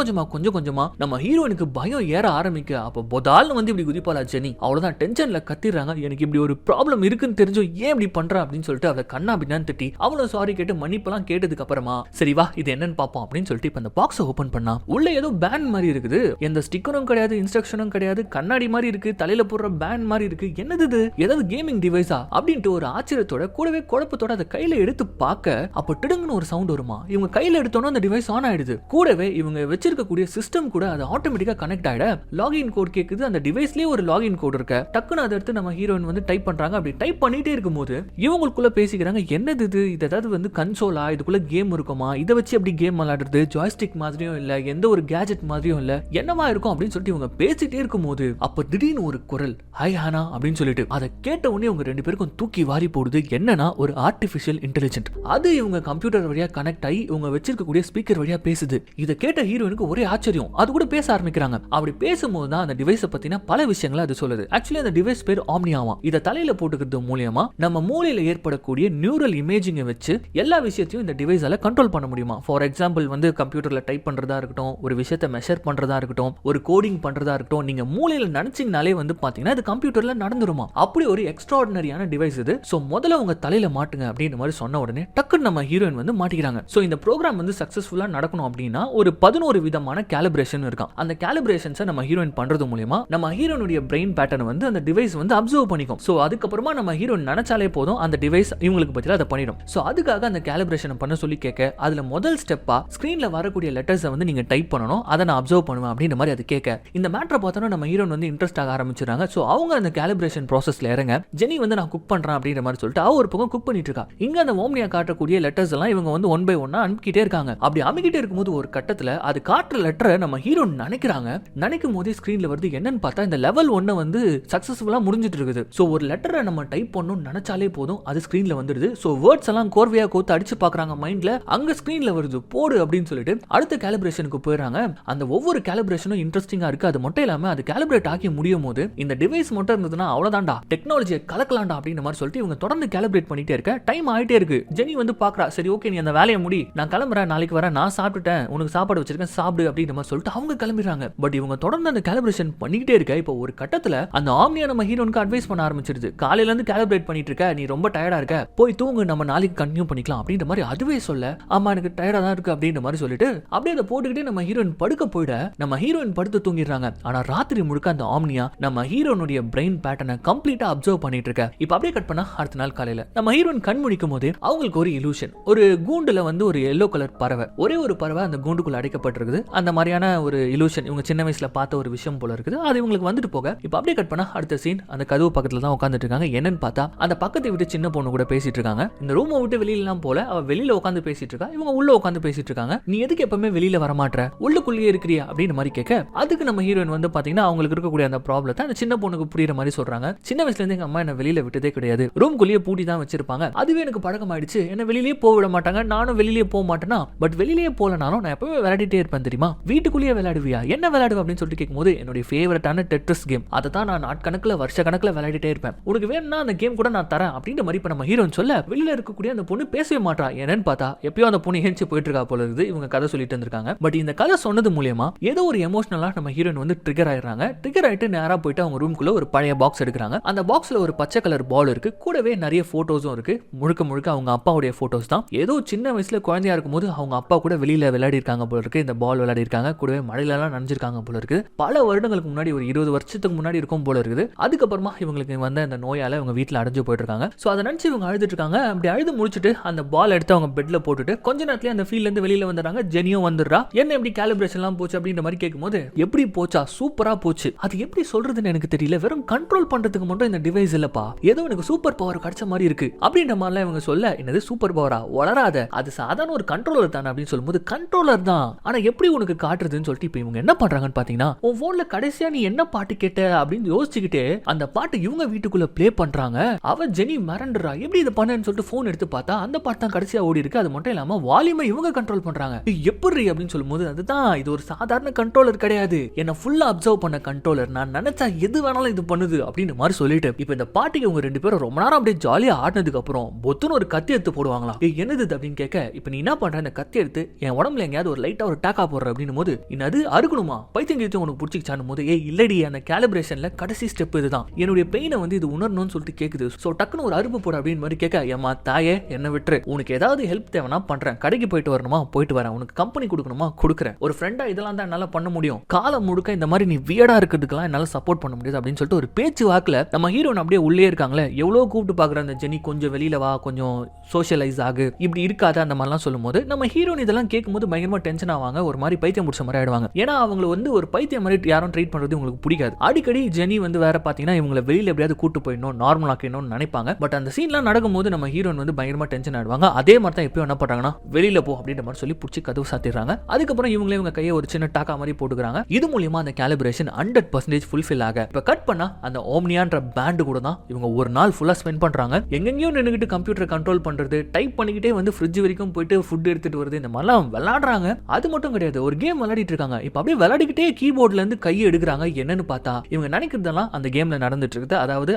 கொஞ்சமா நம்ம ஹீரோனுக்கு பயம் ஏற ஆரம்பிக்க, ஆரம்பிக்க அப்ப பொதால்னு வந்து இப்படி குதிப்பாளா ஜெனி. அவ்வளவுதான் டென்ஷன்ல கத்திடுறாங்க. எனக்கு இப்படி ஒரு ப்ராப்ளம் இருக்குன்னு தெரிஞ்சும் ஏன் இப்படி பண்றா அப்படின்னு சொல்லிட்டு அவளை கண்ணா அப்படின்னு திட்டி அவளும் சாரி கேட்டு மன்னிப்பெல்லாம் கேட்டதுக்கு அப்புறமா சரி வா இது என்னன்னு பாப்போம் அப்படின்னு சொல்லிட்டு இப்ப அந்த பாக்ஸை ஓபன் பண்ணா உள்ள ஏதோ பேண்ட் மாதிரி இருக்குது. எந்த ஸ்டிக்கரும் கிடையாது, இன்ஸ்ட்ரக்ஷனும் கிடையாது, கண்ணாடி மாதிரி இருக்கு, தலையில போடுற பேண்ட் மாதிரி இருக்கு. என்னது இது, ஏதாவது கேமிங் டிவைஸா அப்படின்ட்டு ஒரு ஆச்சரியத்தோட கூடவே குழப்பத்தோட அதை கையில எடுத்து பார்க்க அப்ப டிடுங்கன்னு ஒரு சவுண்ட் வருமா. இவங்க கையில எடுத்தோன்னா அந்த டிவைஸ் ஆன் ஆயிடுது. கூடவே இவங்க வச்சிருக்கக்கூடிய சிஸ்டம் கூட அது ஆட்டோமேட்டிக்கா கனெக்ட் ஆயிட லாகின் கோட் கேக்குது. அந்த டிவைஸ்லயே ஒரு லாகின் கோட் இருக்கு. டக்குன்னு அதை எடுத்து நம்ம ஹீரோயின் வந்து டைப் பண்றாங்க. அப்படி டைப் பண்ணிட்டே இருக்கும்போது இவங்களுக்குள்ள பேசிக்கிறாங்க. என்னது இது, ஏதாவது வந்து கன்சோலா, இதுக்குள்ள கேம் இருக்குமா, இதை வச்சு எப்படி கேம் விளையாடுறது, ஜாய்ஸ்டிக் மாதிரியும் இல்ல, எந்த ஒரு கேஜெட் மாதிரியும் இல்ல, என்னவா இருக்கும் அப்படின்னு சொல்லிட்டு இவங்க பேசிட்டே இருக்கும்போது அப்ப திடீர்னு ஒரு குரல் ஹாய் ஹானா அப்படின்னு சொல்லிட்டு அதை கேட்ட உடனே இவங்க ரெண்டு பேருக்கும் தூக்கி வாரி போடுது. என்னன்னா ஒரு ஆர்டிபிஷியல் இன்டெலிஜென்ட். அது இவங்க கம்ப்யூட்டர் வழியா கனெக்ட் ஆகி இவங்க வச்சிருக்கக்கூடிய ஸ்பீக்கர் வழியா பேசுது. இதை கேட்ட ஹீரோயினுக்கு ஒரே ஆச்சரியம். அது கூட பேச ஆரம்பிக்கிறாங்க. அப்படி பேசும்போது தான் அந்த டிவைஸை பத்தின பல விஷயங்களை அது சொல்லுது. ஆக்சுவலி அந்த டிவைஸ் பேர் ஆம்னியாவா. இதை தலையில போட்டுக்கிறது மூலியமா நம்ம மூளையில ஏற்படக்கூடிய நியூரல் இமேஜிங்கை வச்சு எல்லா விஷயத்தையும் இந்த டிவைஸால கண்ட்ரோல் பண்ண முடியுமா. ஃபார் எக்ஸாம்பிள் வந்து கம்ப்யூட்டர்ல டைப் பண்றதா இருக்கட்டும், ஒரு விஷயத்தை மெஷர் பண்றதா இருக்கட்டும், ஒரு கோடிங் பண்றதா இருக்கட்டும், நீங்க மூளையில நினைச்சீங்கனாலே வந்து பாத்தீங்கன்னா இது கம்ப்யூட்டர்ல நடந்துருமா. அப்படி ஒரு எக்ஸ்ட்ராஆர்டினரியான டிவைஸ் இது. சோ முதல்ல உங்க தலையில மாட்டுங்க அப்படின்ற மாதிரி சொன்ன உடனே டக்குன்னு நம்ம ஹீரோயின் வந்து மாட்டிக்கிறாங்க. சோ இந்த ப்ரோக்ராம் வந்து சக்சஸ்ஃபுல்லா நடக்கணும் அப்படின்னா ஒரு 11 விதமான கேலிபிரேஷன் இருக்கும். அந்த கேலிபிரேஷன்ஸை நம்ம ஹீரோயின் பண்றது மூலமா நம்ம ஹீரோனுடைய பிரெயின் பேட்டர்ன் வந்து அந்த டிவைஸ் வந்து அப்சர்வ் பண்ணிக்கும். சோ அதுக்கப்புறமா நம்ம ஹீரோயின் நினைச்சாலே போதும் அந்த டிவைஸ் இவங்களுக்கு பத்தில அதை பண்ணிடும். சோ அதுக்காக அந்த கேலிபிரேஷன் பண்ண சொல்லி கேட்க அதுல முதல் ஸ்டெப்பா ஸ்கிரீன்ல வரக்கூடிய லெட்டர்ஸை வந்து நீங்க டைப் பண்ணணும், அதை நான் அப்சர்வ் பண்ணுவேன் அப்படின்ற மாதிரி அது கேட்க இந்த மேட்டரை பார்த்தோன்னா நம்ம ஹீரோயின் வந்து இன்ட்ரெஸ்ட் ஆக ஆரம்பிச்சிருக்காங்க. சோ அவங்க அந்த கேலிபிரேஷன் ப்ராசஸ்ல இறங்க ஜெனி வந்து நான் குக் பண்றேன் அப்படின்ற மாதிரி சொல்லிட்டு அவ ஒரு பக்கம் குக் பண்ணிட்டு இருக்கா. இங்க அந்த ஓம்னியா காட்டக்கூடிய லெட்டர்ஸ் எல்லாம் இவங்க வந்து ஒன் பை ஒன்னா அனுப்பிக்கிட்டே இருக்காங்க. அப்படி அமுக்கிட்டே இருக்கும்போது ஒரு கட்டத்துல அது காட்டுற லெட்டரை நம்ம ஹீரோ நினைக்கிறாங்க. நினைக்கும் போதே ஸ்கிரீன்ல வருது. என்னன்னு பார்த்தா இந்த லெவல் 1 வந்து சக்சஸ்ஃபுல்லா முடிஞ்சிட்டு இருக்குது. சோ ஒரு லெட்டரை நம்ம டைப் பண்ணணும் நினைச்சாலே போதும் அது ஸ்கிரீன்ல வந்துடுது. சோ வேர்ட்ஸ் எல்லாம் கோர்வையா கோத்து அடிச்சு பாக்குறாங்க மைண்ட்ல. அங்க ஸ்கிரீன்ல வருது போடு அப்படின்னு சொல்லிட்டு அடுத்த கேலிபிரேஷனுக்கு போயிடுறாங்க. அந்த ஒவ்வொரு கேலிபிரேஷனும் இன்ட்ரெஸ்டிங்கா இருக்கு. அது மட்டும் இல்லாம அது கேலிபிரேட் ஆக்கி முடியும் போது இந்த டிவைஸ் மட்டும் இருந்ததுன்னா அவ்வளவுதான்டா, டெக்னாலஜியை கலக்கலாம்டா அப்படின்ற மாதிரி சொல்லிட்டு இவங்க தொடர்ந்து கேலிபிரேட் பண்ணிட்டே இருக்க. டைம் ஆயிட்டே இருக்கு. ஜெனி வந்து பாக்குறா. சரி ஓகே நீ அந்த வேலையை முடி, நான் கிளம்புறேன், நாளைக்கு வரேன், நான் சாப்பிட்டுட்டேன், உனக்கு சாப்பாடு வச்சிருக்கேன் சாப்பிடு அப்படின்ற மாதிரி சொல்லிட்டு அவங்க கிளம்பிடுறாங்க. பட் இவங்க தொடர்ந்து அந்த கேலிபிரேஷன் பண்ணிக்கிட்டே இருக்க. இப்போ ஒரு கட்டத்துல அந்த ஆம்னியா நம்ம ஹீரோனுக்கு அட்வைஸ் பண்ண ஆரம்பிச்சிருது. காலையில இருந்து கேலிபிரேட் பண்ணிட்டு இருக்க, நீ ரொம்ப டயர்டா இருக்க, போய் தூங்கு, நம்ம நாளைக்கு கண்டினியூ பண்ணிக்கலாம் அப்படின்ற மாதிரி அதுவே சொல்ல ஆமா எனக்கு டயர்டா தான் இருக்கு அப்படின்ற மாதிரி சொல்லிட்டு அப்படியே அதை போட்டுக்கிட்டே நம்ம ஹீரோயின் படுக்க போயிட நம்ம ஹீரோயின் படுத்து தூங்கிடுறாங்க. ஆனா ராத்திரி முழுக்க அந்த ஆம்னியா நம்ம ஹீரோனுடைய பிரெயின் பேட்டர்னை கம்ப்ளீட்டா அப்சர்வ் பண்ணிட்டு இருக்க. இப்போ அப்படியே கட் பண்ணா அடுத்த நாள் காலையில நம்ம ஹீரோயின் கண் முழிக்கும் போது அவங்களுக்கு ஒரு இலூஷன். ஒரு கூண்டுல வந்து ஒரு எல்லோ கலர் பறவை, ஒரே ஒரு பறவை அந்த கூண்டுக்குள்ள அடைக்கப்பட்டிருக்குது. அந்த மாதிரியான ஒரு இலூஷன் இவங்க சின்ன வயசுல பார்த்த ஒரு விஷயம் போல இருக்குது. அது இவங்களுக்கு வந்துட்டு போக இப்போ அப்படியே கட் பண்ணா அடுத்த சீன் அந்த கதவு பக்கத்துல தான் உட்காந்துட்டு இருக்காங்க. என்னன்னு பார்த்தா அந்த பக்கத்தை விட்டு சின்ன பொண்ணு கூட பேசிட்டு இருக்காங்க. இந்த ரூமை விட்டு வெளியில எல்லாம் போல அவ வெளியில உட்காந்து பேசிட்டு இருக்கா. இவங்க உள்ள உட்காந்து பேசிட்டு இருக்காங்க. நீ எதுக்கு எப்பவுமே வெளியில வர மாட்டற, உள்ளுக்குள்ளேயே இருக்கிறியா அப்படின்னு மாதிரி கேட்க அதுக்கு நம்ம ஹீரோயின் வந்து பாத்தீங்கன்னா அவங்களுக்கு இருக்கக்கூடிய அந்த ப்ராப்ளத்தை அந்த சின்ன பொண்ணுக்கு புரியுற மாதிரி சொல்றாங்க. சின்ன வயசுல இருந்து எங்க அம்மா என்ன வெளியில விட்டதே கிடையாது, ரூம்குள்ளேயே பூட்டி தான் வச்சிருப்பாங்க. அதுவே எனக்கு பழக்கம் ஆயிடுச்சு, என்ன வெளியிலேயே போக விட மாட்டாங்க, நானும் வெளியிலேயே போக மாட்டேனா. பட் வெளியிலேயே போலனாலும் நான் எப்பவுமே விளையாடிட்டே இருப்பேன் தெரியுமா. வீட்டுக்குள்ளேயே விளையாடுவியா, என்ன விளையாடுவா அப்படின்னு சொல்லிட்டு கேட்கும்போது என்னுடைய ஃபேவரட்டான டெட்ரிஸ் கேம், அதை தான் நான் நாட்கணக்கில் வருஷ கணக்கில் விளையாடிட்டே இருப்பேன், உனக்கு வேணும்னா அந்த கேம் கூட நான் தரேன் அப்படின்ற மாதிரி இப்ப நம்ம ஹீரோன்னு சொல்ல வெளியில இருக்கக்கூடிய அந்த பொண்ணு பேசவே மாட்டா. என்னன்னு பார்த்தா எப்பயோ அந்த பொண்ணு ஏஞ்சி போயிட்டு இருக்கா போல இருக்குது. இவங்க கதை சொல்லிட்டு இருந்திருக்காங்க. பட் இந்த கதை சொன்னது மூலமா ஏதோ ஒரு எமோஷனலா நம்ம ஹீரோயின் வந்து ட்ரிகர் ஆயிடுறாங்க. ட்ரிகர் ஆயிட்டு நேரா போயிட்டு அவங்க ரூம்குள்ள ஒரு பழைய பாக்ஸ் எடுக்கிறாங்க. அந்த பாக்ஸ்ல ஒரு பச்சை கலர் பால் இருக்கு, கூடவே நிறைய போட்டோஸும் இருக்கு. முழுக்க முழுக்க அவங்க அப்பாவுடைய போட்டோஸ் தான். ஏதோ சின்ன வயசுல குழந்தையா இருக்கும்போது அவங்க அப்பா கூட வெளியில விளையாடி இருக்காங்க போல இருக்கு. இந்த பால் விளையாடி இருக்காங்க, கூடவே மழையில எல்லாம் நனைஞ்சிருக்காங்க போல இருக்கு. பல வருடங்களுக்கு முன்னாடி ஒரு 20 வருஷத்துக்கு முன்னாடி இருக்கும் போல இருக்குது. அதுக்கப்புறமா இவங்களுக்கு வந்த அந்த நோயால இவங்க வீட்டுல அடைஞ்சு போயிட்டு இருக்காங்க. சோ அதை நினைச்சு இவங்க அழுதுட்டு இருக்காங்க. அப்படி அழுது முடிச்சுட்டு அந்த பால் எடுத்து அவங்க பெட்ல போட்டுட்டு கொஞ்ச நேரத்துல அந்த ஃபீல்ட்ல இருந்து வெளியில வந்துடுறாங்க. ஜெனியும் வந்துடுறா. என்ன எப்படி கேலிபிரேஷன் எல்லாம் போச்சு அப்படின்ற மாதிரி கேட்கும்போது எப்படி போச்சா, சூப்பரா போச்சு, அது எப்படி சொல்றதுன்னு எனக்கு தெரியல, வெறும் கண்ட்ரோல் பண்றதுக்கு மட்டும் இந்த டிவைஸ் இல்லப்பா, ஏதோ எனக்கு சூப்பர் பவர் கிடைச்ச மாதிரி இருக்கு அப்படின்ற மாதிரிலாம் இவங்க சொல்ல, என்னது சூப்பர் பவரா, வளராத, அது சாதாரண ஒரு கண்ட்ரோலர் தானே அப்படின்னு சொல்லும்போது கண்ட்ரோலர் தான், ஆனா எப்படி உனக்கு காட்டுறதுன்னு சொல்லிட்டு இப்போ இவங்க என்ன பண்றாங்கன்னு பாத்தீங்கன்னா உன் போன்ல கடைசியா நீ என்ன பாட்டு கேட்ட அப்படின்னு யோசிச்சுக்கிட்டே அந்த பாட்டு இவங்க வீட்டுக்குள்ள பிளே பண்றாங்க. அவ ஜெனி மிரண்டுறா, எப்படி இதை பண்ணேன்னு சொல்லிட்டு போன் எடுத்து பார்த்தா அந்த பாட்டு தான் கடைசியா ஓடி இருக்கு. அது மட்டும் இல்லாம வால்யூமை இவங்க கண்ட்ரோல் பண்றாங்க. எப்படி அப்படின்னு சொல்லும்போது அதுதான், இது ஒரு சாதாரண கண்ட்ரோலர் கிடையாது, என்ன ஃபுல்லா அப்சர்வ் பண்ண கண்ட்ரோலர், நான் நினைச்சா எது வேணாலும் இது பண்ணுது அப்படின்னு மாதிரி சொல்லிட்டு இப்போ இந்த பாட்டுக்கு இவங்க ரெண்டு பேரும் ரொம்ப நேரம் அப்படியே ஜாலியா ஆடினதுக்கு அப்புறம் பொத்துன்னு ஒரு கத்தி எடுத்து போடுவாங்களா. என்னது அப்படின்னு கேட்க இப்போ நீ என்ன பண்ற, இந்த கத்தி எடுத்து என் உடம்புல எங்கேயாவது ஒரு லைட்டா ஒரு டாக்கா போடுற அப்படின்னும் போது, இன்னது அறுக்கணுமா, பைத்தியம் உனக்கு பிடிச்சிச்சானும் போது இல்லடி அந்த கேலிபிரேஷன்ல கடைசி ஸ்டெப் இதுதான், என்னுடைய பெயினை வந்து இது உணரணும்னு சொல்லிட்டு கேக்குது. சோ டக்குன்னு ஒரு அருப்பு போட அப்படின்னு மாதிரி கேட்க, ஏமா தாயே என்ன விட்டுரு, உனக்கு ஏதாவது ஹெல்ப் தேவைன்னா பண்றேன், கடைக்கு போயிட்டு வரணுமா போயிட்டு வரேன், உனக்கு கம்பெனி கொடுக்கணுமா கொடுக்குறேன், ஒரு ஃப்ரெண்டா இதெல்லாம் தான் என்னால பண்ண முடியும், காலம் முழுக்க இந்த மாதிரி நீ வியர்டா இருக்கிறதுக்கெல்லாம் என்னால சப்போர்ட் பண்ண முடியாது அப்படின்னு சொல்லிட்டு ஒரு பேச்சு வாக்குல நம்ம ஹீரோன் அப்படியே உள்ளே இருக்காங்களே, எவ்வளவு கூப்பிட்டு பாக்குற அந்த ஜெனி கொஞ்சம் வெளியில வா, கொஞ்சம் சோஷியலைஸ் ஆகு, இப்படி இருக்காத அந்த மாதிரிலாம் சொல்லும் போது நம்ம ஹீரோன் இதெல்லாம் கேட்கும்போது பயங்கரமா டென்ஷன் ஆவாங்க, ஒரு மாதிரி பைத்தியம் முடிச்ச மாதிரி ஆயிடுவாங்க. ஏன்னா அவங்க வந்து ஒரு பைத்தியம் மாதிரி யாரும் ட்ரீட் பண்றது உங்களுக்கு பிடிக்காது. அடிக்கடி ஜெனி வந்து வேற பாத்தீங்கன்னா இவங்களை வெளியில எப்படியாவது கூட்டு போயிடணும், நார்மல் ஆக்கணும்னு நினைப்பாங்க. பட் அந்த சீன்லாம் நடக்கும்போது நம்ம ஹீரோன் வந்து பயங்கரமா டென்ஷன் ஆயிடுவாங்க. அதே மாதிரி தான் எப்பயும் என்ன பண்றாங்கன்னா வெளியில போ அப்படின்ற மாதிரி சொல்லி பிடிச்சி கதவு சாத்திடுறாங்க. அதுக்கப்புறம் இவங்க கையை ஒரு சின்ன டாக்கா மாதிரி போட்டுக்கிறாங்க. இது மூலியமா அந்த கேலிபிரேஷன் 100% ஃபுல்ஃபில் ஆக இப்ப கட் பண்ணா அந்த ஓம்னியான்ற பேண்ட் கூட தான் இவங்க ஒரு நாள் ஃபுல்லா ஸ்பெண்ட் பண்றாங்க. எங்கெங்கயோ நின்னுகிட்டு கம்ப்யூட்டர் கண்ட்ரோல் பண்றது, டைப் பண்ணிக்கிட்டே வந்து ஃப்ரிட்ஜ் வரைக்கும் போயிட்டு ஃபுட் எடுத்துட்டு வருது, இந்த மாதிரிலாம் விளையாடுறாங்க. அது மட்டும் கிடையாது, ஒரு கேம் விளையாடிட்டு இருக்காங்க. இப்ப அப்படியே விளையாடிக்கிட்டே கீபோர்ட்ல இருந்து கையை எடுக்கிறாங்க. என்னன்னு பார்த்தா இவங்க நினைக்கிறதெல்லாம் அந்த கேம்ல நடந்துட்டு இருக்குது. அதாவது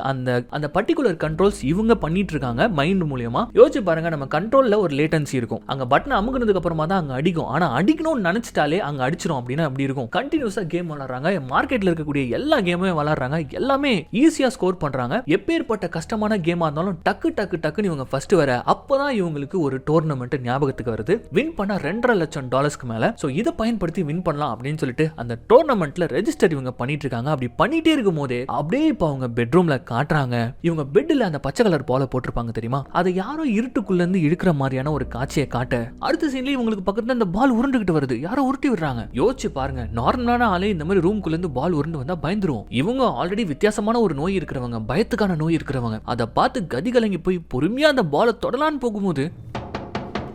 அந்த பர்டிகுலர் கண்ட்ரோல்ஸ் இவங்க பண்ணிட்டு இருக்காங்க மைண்ட் மூலமா. யோசிச்சு பாருங்க, நம்ம கண்ட்ரோல்ல ஒரு லேட்டன்சி இருக்கும். அங்க பட்டன் அமுக்குனதுக்கு அப்புறமா தான் அங்க அடிக்கும். ஆனா அடிக்கணும்னு நினைச்சிட்டாலே அங்க அடிச்சிரும் அப்படின்னா அப்படி இருக்கும். கண்டினியூஸா கேம் விளையாடுறாங்க, மார்க்கெட்ல இருக்கக்கூடிய எல்லா கேமுமே விளையாடுறாங்க, எல்லாமே ஈஸியா ஸ்கோர் பண்றாங்க. எப்பேற்பட்ட கஷ்டமான கேமா இருந்தாலும் டக்கு டக்கு டக்குன்னு இவங்க ஃபர்ஸ்ட் வர அப்பதான் இவங்களுக்கு ஒரு டோர்னமெண்ட் ஞாபகத்துக்கு வருது. வின் பண்ண $2.5 லட்சம் மேல. சோ இதை பயன்படுத்தி வின் பண்ணலாம் அப்படின்னு சொல்லிட்டு அந்த டோர்னமெண்ட்ல ரெஜிஸ்டர் இவங்க பண்ணிட்டு இருக்காங்க. அப்படி பண்ணிட்டே இருக்கும் போதே அப்படியே இப்ப அவங்க பெட்ரூம்ல காட்டுறாங்க. இவங்க பெட்ல அந்த பச்சை கலர் பால போட்டிருப்பாங்க தெரியுமா, அதை யாரோ இருட்டுக்குள்ள இருந்து இழுக்கிற மாதிரியான ஒரு காட்சியை காட்ட அடுத்த சீன்ல இவங்களுக்கு பக்கத்துல அந்த பால் உருண்டுகிட்டு வருது, யாரோ உருட்டி விடுறாங்க. யோசிச்சு பாருங்க, நார்மலான ஆளே இந்த மாதிரி ரூம்குள்ள இருந்து பால் உருண்டு வந்தா பயந்துரும். இவங்க ஆல்ரெடி வித்தியாசமான ஒரு நோய் இருக்கிறவங்க, பயத்துக்கான நோய் இருக்கிறவங்க. அதை பார்த்து கதி கலங்கி போய் பொறுமையா அந்த பாலை தொடலான்னு போகும்போது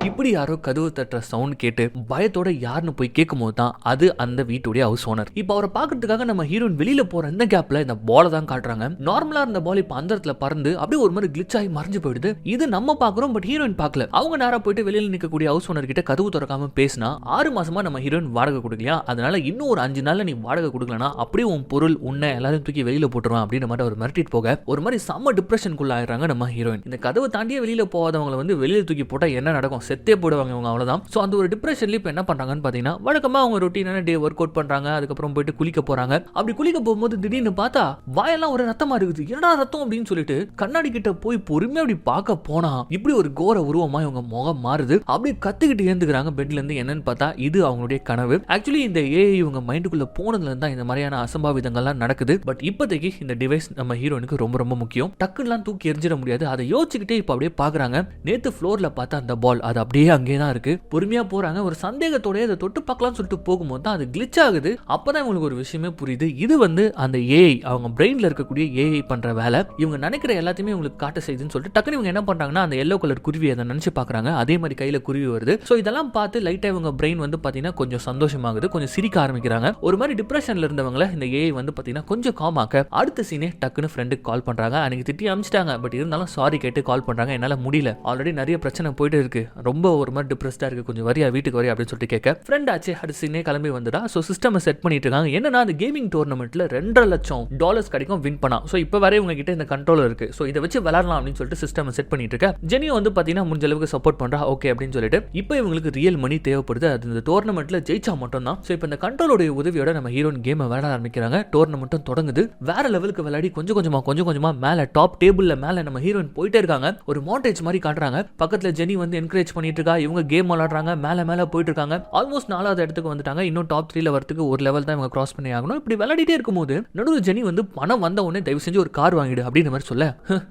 இப்படி யாரோ கதவு தட்டுற சவுண்ட் கேட்டு பயத்தோட யாருன்னு போய் கேட்கும் போது தான் அது அந்த வீட்டுடைய ஹவுஸ் ஓனர். இப்ப அவரை பாக்குறதுக்காக நம்ம ஹீரோயின் வெளியில போற இந்த கேப்ல இந்த பாலை தான் காட்டுறாங்க. நார்மலா இருந்த பால் இப்ப அந்த இடத்துல பறந்து அப்படியே ஒரு மாதிரி கிளிச் ஆகி மறைஞ்சு போயிடுது. இது நம்ம பாக்குறோம், பட் ஹீரோயின் பார்க்கல. அவங்க நேரா போயிட்டு வெளியில நிக்கக்கூடிய ஹவுஸ் ஓனர் கிட்ட கதவு திறக்காம பேசினா 6 மாசமா நம்ம ஹீரோயின் வாடகை கொடுக்கலையா, அதனால இன்னும் ஒரு 5 நாள்ல நீ வாடகை கொடுக்கலனா அப்படியே உன் பொருள் உன்னை எல்லாரும் தூக்கி வெளியில போட்டுருவான் அப்படின்ற மாதிரி ஒரு மிரட்டிட்டு போக ஒரு மாதிரி செம்ம டிப்ரெஷனுக்குள்ள ஆயிடுறாங்க நம்ம ஹீரோயின். இந்த கதவை தாண்டியே வெளியில போகாதவங்களை வந்து வெளியில தூக்கி போட்டா என்ன நடக்கும், செத்தே போடுவாங்க இவங்க, அவ்வளவுதான். சோ அந்த ஒரு டிப்ரெஷன்ல இப்ப என்ன பண்றாங்கன்னு பாத்தீங்கன்னா வழக்கமா அவங்க ரொட்டீனான டே ஒர்க் அவுட் பண்றாங்க. அதுக்கப்புறம் போயிட்டு குளிக்க போறாங்க. அப்படி குளிக்க போகும்போது திடீர்னு பார்த்தா வாயெல்லாம் ஒரு ரத்தமா இருக்குது. என்னடா ரத்தம் அப்படின்னு சொல்லிட்டு கண்ணாடி கிட்ட போய் பொறுமையா அப்படி பார்க்க போனா இப்படி ஒரு கோர உருவமா இவங்க முகம் மாறுது. அப்படியே கத்துக்கிட்டு ஏந்துக்கிறாங்க பெட்ல இருந்து. என்னன்னு பார்த்தா இது அவங்களுடைய கனவு. ஆக்சுவலி இந்த ஏஐ இவங்க மைண்டுக்குள்ள போனதுல இருந்தா இந்த மாதிரியான அசம்பாவிதங்கள்லாம் நடக்குது. பட் இப்போதைக்கு இந்த டிவைஸ் நம்ம ஹீரோனுக்கு ரொம்ப ரொம்ப முக்கியம். டக்குலாம் தூக்கி எரிஞ்சிட முடியாது. அதை யோசிச்சுக்கிட்டே இப்ப அப்படியே பாக்குறாங்க. நேத்து ஃப்ளோர்ல பார்த்தா அந்த பால் அது அப்படியே அங்கே தான் இருக்கு. பொறுமையா போறாங்க. ஒரு சந்தேகத்தோட அதை தொட்டு பார்க்கலாம்னு சொல்லிட்டு போகும்போது தான் அது கிளிச் ஆகுது. அப்பதான் இவங்களுக்கு ஒரு விஷயமே புரியுது. இது வந்து அந்த ஏஐ அவங்க பிரெயின்ல இருக்கக்கூடிய ஏஐ பண்ற வேலை. இவங்க நினைக்கிற எல்லாத்தையுமே இவங்களுக்கு காட்ட செய்யுதுன்னு சொல்லிட்டு டக்குனு இவங்க என்ன பண்றாங்கன்னா அந்த எல்லோ கலர் குருவி அதை நினைச்சு பாக்குறாங்க. அதே மாதிரி கையில குருவி வருது. சோ இதெல்லாம் பார்த்து லைட்டா இவங்க பிரெயின் வந்து பாத்தீங்கன்னா கொஞ்சம் சந்தோஷமாகுது, கொஞ்சம் சிரிக்க ஆரம்பிக்கிறாங்க. ஒரு மாதிரி டிப்ரெஷன்ல இருந்தவங்கள இந்த ஏஐ வந்து பாத்தீங்கன்னா கொஞ்சம் காமாக்க அடுத்த சீனே டக்குன்னு ஃப்ரெண்டுக்கு கால் பண்றாங்க. அன்னைக்கு திட்டி அமிச்சிட்டாங்க, பட் இருந்தாலும் சாரி கேட்டு கால் பண்றாங்க. என்னால முடியல, ஆல்ரெடி நிறைய பிரச்சனை போயிட்டு இருக்கு, ரொம்ப ஒரு மாதிரி டிப்ரெஸ்டா இருக்கு, கொஞ்சம் வரியா வீட்டுக்கு வரியா அப்படின்னு சொல்லிட்டு கேட்க ஃப்ரெண்ட் ஆச்சு அடுத்த சீனே கிளம்பி வந்துடா. சோ சிஸ்டம் செட் பண்ணிட்டு இருக்காங்க. என்னன்னா அந்த கேமிங் டோர்னமெண்ட்ல $2.5 லட்சம் கிடைக்கும் வின் பண்ணா. சோ இப்போ வரை உங்க கிட்ட இந்த கண்ட்ரோலர் இருக்கு, சோ இதை வச்சு விளையாடலாம் அப்படின்னு சொல்லிட்டு சிஸ்டம் செட் பண்ணிட்டு இருக்க. ஜெனியோ வந்து பாத்தீங்கன்னா முடிஞ்ச அளவுக்கு சப்போர்ட் பண்றா. ஓகே அப்படின்னு சொல்லிட்டு இப்போ இவங்களுக்கு ரியல் மணி தேவைப்படுது. அது இந்த டோர்னமெண்ட்ல ஜெயிச்சா மட்டும் தான். சோ இப்போ இந்த கண்ட்ரோலோட உதவியோட நம்ம ஹீரோயின் கேம் விளையாட ஆரம்பிக்கிறாங்க. டோர்னமெண்ட்டும் தொடங்குது. வேற லெவலுக்கு விளையாடி கொஞ்சம் கொஞ்சமா மேல டாப் டேபிள்ல மேல நம்ம ஹீரோயின் போயிட்டே இருக்காங்க. ஒரு மாண்டேஜ் மாதிரி காட்டுறாங்க. பக்கத்துல ஜெனி வந்து என்கரேஜ் பண்ணிட்டு இருக்கா. இவங்க கேம் விளையாடுறாங்க, மேல போயிட்டு இருக்காங்க. ஆல்மோஸ்ட் 4வது இடத்துக்கு வந்துட்டாங்க. இன்னும் டாப் 3ல வரதுக்கு ஒரு லெவல் தான் இவங்க கிராஸ் பண்ணி ஆகணும். இப்படி விளையாடிட்டே இருக்கும்போது நடுவுல ஜெனி வந்து பணம் வந்த உடனே தயவு செஞ்சு ஒரு கார் வாங்கிடு அப்படின்ற மாதிரி சொல்ல,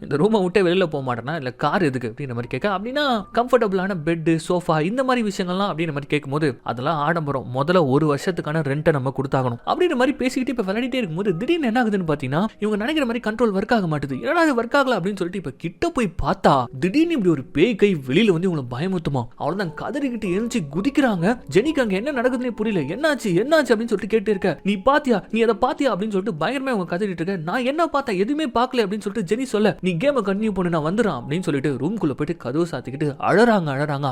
இந்த ரூமை விட்டே வெளியில போக மாட்டேனா, இல்ல கார் எதுக்கு அப்படின்ற மாதிரி கேட்க. அப்படின்னா கம்ஃபர்டபுளான பெட், சோஃபா இந்த மாதிரி விஷயங்கள்லாம் அப்படின்ற மாதிரி கேட்கும்போது அதெல்லாம் ஆடம்பரம், முதல்ல ஒரு வருஷத்துக்கான ரெண்டை நம்ம கொடுத்தாகணும் அப்படின்ற மாதிரி பேசிக்கிட்டு இப்ப விளையாடிட்டே இருக்கும்போது திடீர்னு என்ன ஆகுதுன்னு பாத்தீங்கன்னா இவங்க நினைக்கிற மாதிரி கண்ட்ரோல் ஒர்க் ஆக மாட்டேது. என்னடா இது ஒர்க் ஆகல அப்படின்னு சொல்லிட்டு இப்ப கிட்ட போய் பார்த்தா திடீர்னு இப்படி ஒரு பேய் கை வெளியில வந்து இவங்களை பயமுத்துமா. அவ்வளவுதான் கதறிக்கிட்டு எழுந்து குதிக்கிறாங்க. ஜெனிக்கு அங்க என்ன நடக்குதுன்னே புரியல. என்னாச்சு அப்படின்னு சொல்லிட்டு கேட்டு இருக்க. நீ பாத்தியா, நீ அதை பாத்தியா அப்படின்னு சொல்லிட்டு பயங்கரமா அவங்க கதறிட்டு இருக்க. நான் என்ன பார்த்தா எதுவுமே பார்க்கல அப்படின்னு சொல்லிட்டு ஜெனி சொல்ல, நீ கேமை கண்டினியூ பண்ணு, நான் வந்துடுறேன் அப்படின்னு சொல்லிட்டு ரூம்குள்ள போயிட்டு கதவு சாத்திக்கிட்டு அழறாங்க.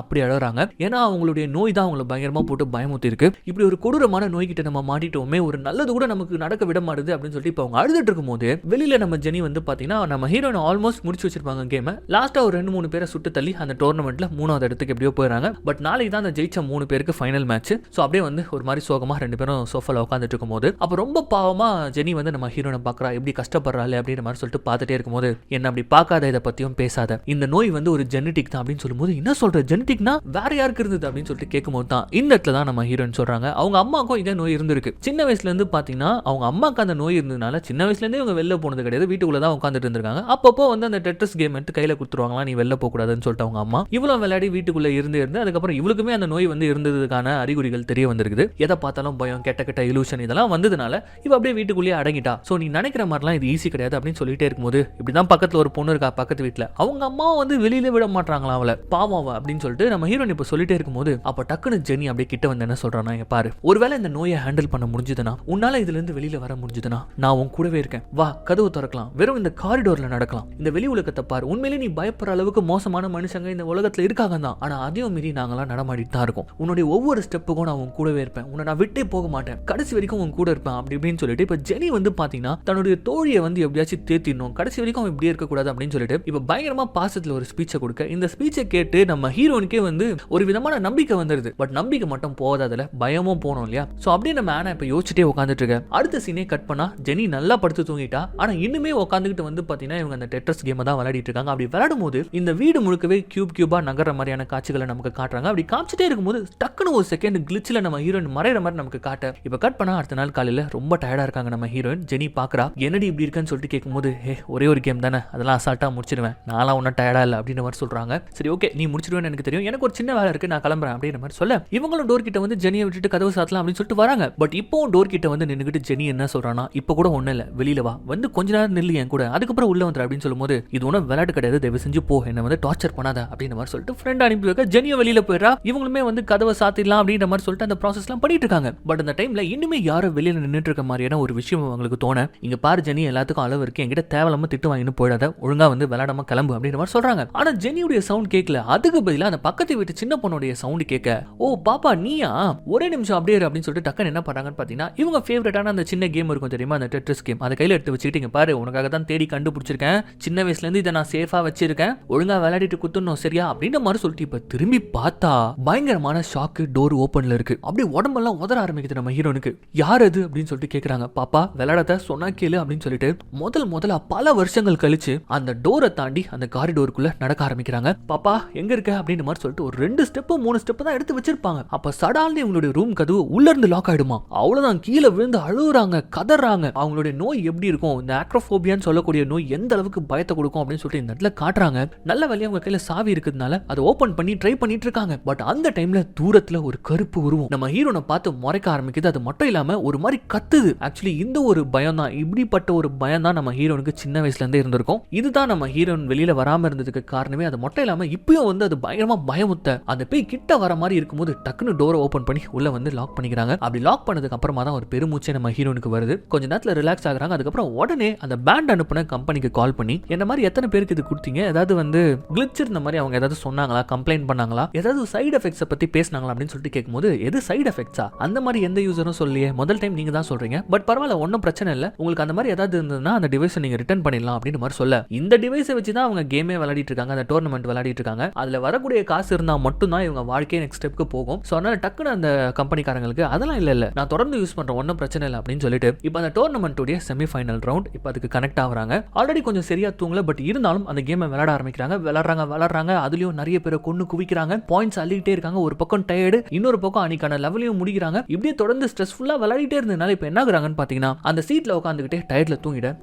அப்படி அழறாங்க. ஏன்னா அவங்களுடைய நோய் தான் அவங்களை பயங்கரமா போட்டு பயமுத்தி இருக்கு. இப்படி ஒரு கொடூரமான நோய் கிட்ட நம்ம மாட்டிட்டோமே, ஒரு நல்லது கூட நமக்கு நடக்க விட மாட்டுது அப்படின்னு சொல்லிட்டு இப்ப அவங்க அழுதுட்டு இருக்கும் போது வெளியில நம்ம ஜெனி வந்து பாத்தீங்கன்னா நம்ம ஹீரோயின் ஆல்மோஸ்ட் முடிச்சு வச்சிருப்பாங்க கேமை. லாஸ்டா ஒரு 2-3 பேரை சுட்டு தள்ளி அந்த டோர்னமெண்ட்ல 3வது இடத்துக்கு எப்படியோ போயிடறாங்க. பட் நாளைக்கு தான் அந்த ஜெயிச்ச 3 பேருக்கு ஃபைனல் மேட்ச். ஸோ அப்படியே வந்து ஒரு மாதிரி சோகமாக 2 பேரும் சோஃபாவில் உட்காந்துட்டு இருக்கும்போது அப்போ ரொம்ப பாவமாக ஜெனி வந்து நம்ம ஹீரோனை பார்க்குறா, எப்படி கஷ்டப்படுறாள் அப்படின்ற மாதிரி சொல்லிட்டு பார்த்துட்டே இருக்கும்போது, என்ன அப்படி பார்க்காத, இதை பற்றியும் பேசாத, இந்த நோய் வந்து ஒரு ஜெனட்டிக் தான் அப்படின்னு சொல்லும்போது, என்ன சொல்ற ஜெனட்டிக்னா வேற யாருக்கு இருந்தது அப்படின்னு சொல்லிட்டு கேட்கும்போது தான் இந்த இடத்துல தான் நம்ம ஹீரோயின் சொல்றாங்க அவங்க அம்மாவுக்கும் இதே நோய் இருந்திருக்கு. சின்ன வயசுல இருந்து பார்த்தீங்கன்னா அவங்க அம்மாவுக்கு அந்த நோய் இருந்ததுனால சின்ன வயசுலேருந்தே இவங்க வெளில போனது கிடையாது, வீட்டுக்குள்ள தான் உட்காந்துட்டு இருந்திருக்காங்க. அப்பப்போ வந்து அந்த டெட்ரஸ் கேம் எடுத்து கையில் கொடுத்துருவாங்களா, நீ வெளில போகக்கூடாதுன்னு சொல்லிட்டு அவங்க அம்மா இவ்வளோ விளையாடி வீட்டுக்குள்ள இருந்து அதுக்கப்புறம் இவளுக்குமே அந்த நோய் வந்து இருந்ததுக்கான அறிகுறிகள் தெரிய வந்திருக்குது. எதை பார்த்தாலும் பயம், கெட்ட கெட்ட இலூஷன் இதெல்லாம் வந்ததுனால இவ அப்படியே வீட்டுக்குள்ளேயே அடங்கிட்டா. ஸோ நீ நினைக்கிற மாதிரிலாம் இது ஈஸி கிடையாது அப்படின்னு சொல்லிட்டே இருக்கும்போது, இப்படிதான் பக்கத்தில் ஒரு பொண்ணு இருக்கா பக்கத்து வீட்டில், அவங்க அம்மாவும் வந்து வெளியில விட மாட்டாங்களா அவளை, பாவம் அப்படின்னு சொல்லிட்டு நம்ம ஹீரோயின் இப்போ சொல்லிட்டே இருக்கும்போது, அப்போ டக்குன்னு ஜெனி அப்படியே கிட்ட வந்து என்ன சொல்றானா, இங்க பாரு, ஒருவேளை இந்த நோயை ஹேண்டில் பண்ண முடிஞ்சதுன்னா, உன்னால இதுல இருந்து வெளியில வர முடிஞ்சதுன்னா நான் உன் கூடவே இருக்கேன், வா கதவு திறக்கலாம், வெறும் இந்த காரிடோர்ல நடக்கலாம், இந்த வெளி உலகத்தை பாரு, உண்மையிலே நீ பயப்படுற அளவுக்கு மோசமான மனுஷங்க இந்த உலகத்துல இருக்காங்க தான், ஆனா அதையும் மீறி நாங்களாம் நடமாடிட்டு தான் இருக்கோம், உன்னுடைய ஒவ்வொரு ஸ்டெப்புக்கும் நான் உன் கூடவே இருப்பேன், உன்னை நான் விட்டே போக மாட்டேன், கடைசி வரைக்கும் உன் கூட இருப்பேன் அப்படி இப்படின்னு சொல்லிட்டு இப்ப ஜெனி வந்து பாத்தீங்கன்னா தன்னுடைய தோழியை வந்து எப்படியாச்சும் தேத்திடணும், கடைசி வரைக்கும் இப்படியே இருக்கக்கூடாது அப்படின்னு சொல்லிட்டு இப்ப பயங்கரமா பாசத்துல ஒரு ஸ்பீச்சை கொடுக்க, இந்த ஸ்பீச்சை கேட்டு நம்ம ஹீரோனுக்கே வந்து ஒரு விதமான நம்பிக்கை வந்துருது. பட் நம்பிக்கை மட்டும் போதாதுல, பயமும் போனோம் இல்லையா. சோ அப்படியே நம்ம ஆனா இப்ப யோசிச்சுட்டே உட்காந்துட்டு இருக்க. அடுத்த சீனே கட் பண்ணா ஜெனி நல்லா படுத்து தூங்கிட்டா. ஆனா இன்னுமே உட்காந்துக்கிட்டு வந்து பாத்தீங்கன்னா இவங்க அந்த டெட்ரஸ் கேம் தான் விளையாடிட்டு இருக்காங்க. அப்படி விளையாடும் போது இந்த வீடு முழுக்கவே கியூபா நகர மாதிரியான காட்சிகளை நமக்கு காட்டுறாங்க. அப்படி காமிச்சிட்டே இருக்கும்போது டக்குன்னு ஒரு செகண்ட் கிளிச்சில் நம்ம ஹீரோயின் மறைகிற மாதிரி நமக்கு காட்ட, இப்ப கட் பண்ணா அடுத்த நாள் காலையில ரொம்ப டயர்டா இருக்காங்க நம்ம ஹீரோயின். ஜெனி பாக்குறா, என்னடி இப்படி இருக்குன்னு சொல்லிட்டு கேட்கும்போது, ஒரே ஒரு கேம் தானே, அதெல்லாம் அசால்ட்டா முடிச்சிருவேன், நான்லாம் ஒன்னும் டயர்டா இல்லை அப்படின்ற மாதிரி சொல்றாங்க. சரி ஓகே நீ முடிச்சிருவேன்னு எனக்கு தெரியும், எனக்கு ஒரு சின்ன வேலை இருக்கு, நான் கிளம்புறேன் அப்படின்ற மாதிரி சொல்ல, இவங்களும் டோர் கிட்ட வந்து ஜெனியை விட்டுட்டு கதவு சாத்தலாம் அப்படின்னு சொல்லிட்டு வராங்க. பட் இப்போவும் டோர் கிட்ட வந்து நின்னுக்கிட்டு ஜெனி என்ன சொல்றானா, இப்ப கூட ஒண்ணு இல்ல, வெளியில வா, வந்து கொஞ்ச நேரம் நில்லு என் கூட, அதுக்கப்புறம் உள்ள வந்துரு அப்படின்னு சொல்லும்போது, இது ஒன்னும் விளையாட்டு கிடையாது, தயவு செஞ்சு போ, என்ன வந்து டார்ச்சர் பண்ணாத அப்படின்ற மாதிரி சொல்லிட்டு ஃப்ரெண்ட் அனுப்பி வைக்க ஜெனியை வெளியில போயிடா. இவங்களுமே வந்து கதவை சாத்திடலாம் அப்படின்ற மாதிரி சொல்லிட்டு அந்த ப்ராசஸ் எல்லாம் பண்ணிட்டு இருக்காங்க. பட் அந்த டைம்ல இன்னுமே யாரோ வெளியில நின்னுட்டு இருக்க மாதிரியான ஒரு விஷயம் அவங்களுக்கு தோண, இங்க பாரு ஜெனி, எல்லாத்துக்கும் அளவு இருக்கு, என்கிட்ட தேவையில்லாம திட்டு வாங்கிட்டு போயிடாத, ஒழுங்கா வந்து விளையாடாம கிளம்பு அப்படின்ற மாதிரி சொல்றாங்க. ஆனா ஜெனியுடைய சவுண்ட் கேட்கல, அதுக்கு பதிலா அந்த பக்கத்து வீட்டு சின்ன பொண்ணுடைய சவுண்ட் கேட்க, ஓ பாப்பா நீயா, ஒரே நிமிஷம் அப்படியே அப்படின்னு சொல்லிட்டு டக்குன்னு என்ன பண்றாங்கன்னு பாத்தீங்கன்னா, இவங்க ஃபேவரட்டான அந்த சின்ன கேம் இருக்கும் தெரியுமா, அந்த டெட்ரிஸ் கேம், அதை கையில எடுத்து வச்சுக்கிட்டு, இங்க பாரு உனக்காக தான் தேடி கண்டுபிடிச்சிருக்கேன், சின்ன வயசுல இருந்து இதை நான் சேஃபா வச்சிருக்கேன், ஒழுங்கா விளையாடிட்டு குத்துணும் சரியா அப்படின்ற மாதிரி சொல்லிட்டு இப்ப திரும்பி பார்த்தா பயங்கரமான ஷாக்கு, டோர் ஓபன்ல இருக்கு. அப்படியே உடம்பெல்லாம் உதற ஆரம்பிக்குது நம்ம ஹீரோனுக்கு. யார் அது அப்படின்னு சொல்லிட்டு கேக்குறாங்க. பாப்பா விளையாடத சொன்னா கேளு அப்படின்னு சொல்லிட்டு முதல்ல பல வருஷங்கள் கழிச்சு அந்த டோரை தாண்டி அந்த காரிடோருக்குள்ள நடக்க ஆரம்பிக்கிறாங்க. பாப்பா எங்க இருக்க அப்படின்னு மாதிரி சொல்லிட்டு ஒரு 2 ஸ்டெப் 3 ஸ்டெப் தான் எடுத்து வச்சிருப்பாங்க. அப்ப சடால்னு இவங்களுடைய ரூம் கதவு உள்ள இருந்து லாக் ஆயிடுமா. அவ்வளவுதான், கீழே விழுந்து அழுகுறாங்க, கதறாங்க. அவங்களுடைய நோய் எப்படி இருக்கும், இந்த ஆக்ரோபோபியான்னு சொல்லக்கூடிய நோய் எந்த அளவுக்கு பயத்தை கொடுக்கும் அப்படின்னு சொல்லிட்டு இந்த இடத்துல காட்டுறாங்க. நல்ல வேலையா அவங்க கையில சாவி இருக்கிறதுனால அதை ஓபன் பண்ணி ட்ரை பண்ணிட்டு இருக்காங்க. பட் அந்த டைம்ல தூரத்துல ஒரு கருப்பு உருவம் நம்ம ஹீரோனை பார்த்து முறைக்க ஆரம்பிக்குது. அது மட்டும் இல்லாம ஒரு மாதிரி கத்துது. ஆக்சுவலி இந்த ஒரு பயம் தான், இப்படிப்பட்ட ஒரு பயம் தான் நம்ம ஹீரோனுக்கு சின்ன வயசுல இருந்தே இருந்திருக்கும். இதுதான் நம்ம ஹீரோன் வெளியில வராம இருந்ததுக்கு காரணமே. அது மட்டும் இல்லாம இப்பயும் வந்து அது பயங்கரமா பயமுத்த அந்த பேய் கிட்ட வர மாதிரி இருக்கும்போது டக்குன்னு டோரை ஓபன் பண்ணி உள்ள வந்து லாக் பண்ணிக்கிறாங்க. அப்படி லாக் பண்ணதுக்கு அப்புறமா தான் ஒரு பெருமூச்சே நம்ம ஹீரோனுக்கு வருது. கொஞ்ச நேரத்துல ரிலாக்ஸ் ஆகுறாங்க. அதுக்கப்புறம் உடனே அந்த பேண்ட் அனுப்புன கம்பெனிக்கு கால் பண்ணி, என்ன மாதிரி எத்தனை பேருக்கு இது கொடுத்தீங்க, ஏதாவது வந்து கிளிச் இருந்த மாதிரி அவங்க ஏதாவது சொன்னாங்களா, கம்ப்ளைண்ட் பண்ணாங்களா, ஏதாவது சைடு எஃபெக்ட்ஸ் பத்தி பேசினாங்களா அப்படின்னு சொல்லிட்டு கேட்கும்போது, எது சைடு எஃபெக்ட்ஸா, அந்த மாதிரி எந்த யூசரும் சொல்லியே, முதல் டைம் நீங்க தான் சொல்றீங்க, பட் பரவாயில்ல ஒன்றும் பிரச்சனை இல்லை, உங்களுக்கு அந்த மாதிரி ஏதாவது இருந்ததுன்னா அந்த டிவைஸை நீங்க ரிட்டர்ன் பண்ணிடலாம் அப்படின்னு மாதிரி சொல்ல, இந்த டிவைஸை வச்சு தான் அவங்க கேமே விளையாடிட்டு இருக்காங்க, அந்த டோர்னமெண்ட் விளையாடிட்டு இருக்காங்க. அதுல வரக்கூடிய காசு இருந்தா மட்டும் தான் இவங்க வாழ்க்கையை நெக்ஸ்ட் ஸ்டெப்க்கு போகும். ஸோ அதனால டக்குன்னு அந்த கம்பெனிக்காரங்களுக்கு அதெல்லாம் இல்ல நான் தொடர்ந்து யூஸ் பண்றேன், ஒன்றும் பிரச்சனை இல்லை அப்படின்னு சொல்லிட்டு இப்போ அந்த டோர்னமெண்ட்டுடைய செமிஃபைனல் ரவுண்ட் இப்போ அதுக்கு கனெக்ட் ஆகுறாங்க. ஆல்ரெடி கொஞ்சம் சரியா தூங்கல, பட் இருந்தாலும் அந்த கேமை விளையாட ஆரம்பிக்கிறாங்க. விளையாடுறாங்க, அதுலயும் நிறைய பேரை கொண்டு குவிக்கிறாங்க, பாயிண்ட்ஸ் அள்ளிக்கிட்டே இருக்காங்க. ஒரு பக்கம் டயர்டு, இன்னொரு பக்கம் அன்னைக்கான லெவலையும் முடிக்கிறாங்க. இப்படியே தொடர்ந்து ஸ்ட்ரெஸ்ஃபுல்லா விளையாடிட்டே இருந்ததுனால இப்போ என்ன ஆகுறாங்கன்னு பாத்தீங்கன்னா, அந்த சீட்ல உட்காந்துக்கிட்டே டயர்ட்ல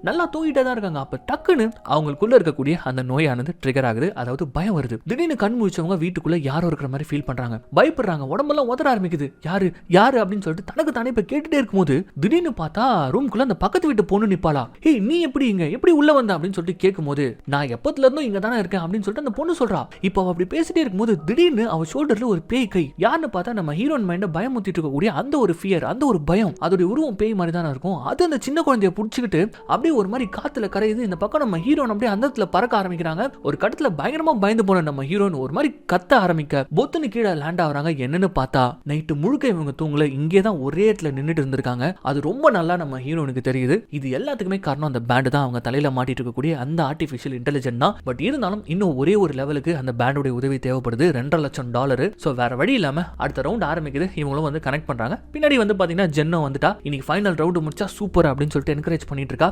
நல்லா தூங்கிட்டே தான் இருக்காங்க. அப்ப டக்குன்னு அவங்களுக்குள்ள இருக்கக்கூடிய அந்த நோயானது ட்ரிகர் ஆகுது. அதாவது பயம் வருது. திடீர்னு கண் முழிச்சவங்க வீட்டுக்குள்ள யாரோ இருக்கிற மாதிரி ஃபீல் பண்றாங்க, பயப்படுறாங்க, உடம்பெல்லாம் உதற ஆரம்பிக்குது. யாரு யாரு அப்படின்னு சொல்லிட்டு தனக்கு தானே இப்ப கேட்டுட்டே இருக்கும்போது திடீர்னு பார்த்தா ரூம்குள்ள அந்த பக்கத்து வீட்டு பொண்ணு நிப்பாளா. ஏய் நீ எப்படி இங்க எப்படி உள்ள வந்த அப்படின்னு சொல்லிட்டு கேட்கும்போது, நான் எப்பத்துல இருந்தும் இங்க தானே இருக்கேன் அப்படின்னு சொல்லிட்டு அந்த பொண்ணு சொல்றா. இப்போ அப்படி பேசிட்டே இருக்கும்போது திடீர்னு அவ ஷோல்டர்ல ஒரு பேய் கை. யாருன்னு பார்த்தா நம்ம ஹீரோயின் மைண்ட பயமுத்திட்டு இருக்கக்கூடிய அந்த ஒரு ஃபியர், அந்த ஒரு பயம், அதோட உருவம் பேய் மாதிரி தானே இருக்கும். அது அந்த சின்ன குழந்தைய புடிச்சுக்கிட்டு அப்படியே ஒரு மாதிரி காத்துல கரையுது. இந்த பக்கம் நம்ம ஹீரோன் அப்படியே அந்த இடத்துல பறக்க ஆரம்பிக்கிறாங்க. ஒரு கட்டத்துல பயங்கரமா பயந்து போன நம்ம ஹீரோன் ஒரு மாதிரி கத்த ஆரம்பிக்க பொத்துன்னு கீழே லேண்ட் ஆகுறாங்க. என்னன்னு பார்த்தா நைட்டு முழுக்க இவங்க தூங்கல, இங்கே தான் ஒரே இடத்துல நின்றுட்டு இருந்திருக்காங்க. அது ரொம்ப நல்லா நம்ம ஹீரோனுக்கு தெரியுது. இது எல்லாத்துக்குமே காரணம் அந்த பேண்ட் தான். அவங்க தலையில மாட்டிட்டு இருக்கக்கூடிய அந்த ஆர்டிஃபிஷியல் இன்டெலிஜென்ட் தான். பட் இருந்தாலும் இன்னும் ஒரே ஒரு லெவலுக்கு அந்த பேண்டோட உதவி தேவைப்படுது $2,00,000. ஸோ வேற வழி இல்லாம அடுத்த ரவுண்ட் ஆரம்பிக்குது. இவங்களும் வந்து கனெக்ட் பண்றாங்க. பின்னாடி வந்து பாத்தீங்கன்னா ஜென்னோ வந்துட்டா இன்னைக்கு ஃபைனல் ரவுண்ட் முடிச்சா சூப்பர் அப்படின்னு சொல்லிட்டு என்கரேஜ் பண்ணிட்டு இருக்கா.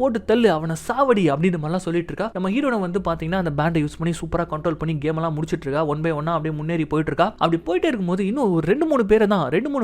போட்டு தள்ளு அவனை சாவடி அப்படின்னு மாதிரிலாம் சொல்லிட்டு இருக்கா. நம்ம ஹீரோனை வந்து பாத்தீங்கன்னா அந்த பேண்டை யூஸ் பண்ணி சூப்பரா கண்ட்ரோல் பண்ணி கேம் எல்லாம் முடிச்சிட்டு இருக்கா. 1 by 1 அப்படியே முன்னேறி போயிட்டு இருக்கா. அப்படி போயிட்டே இருக்கும்போது இன்னும் ஒரு 2-3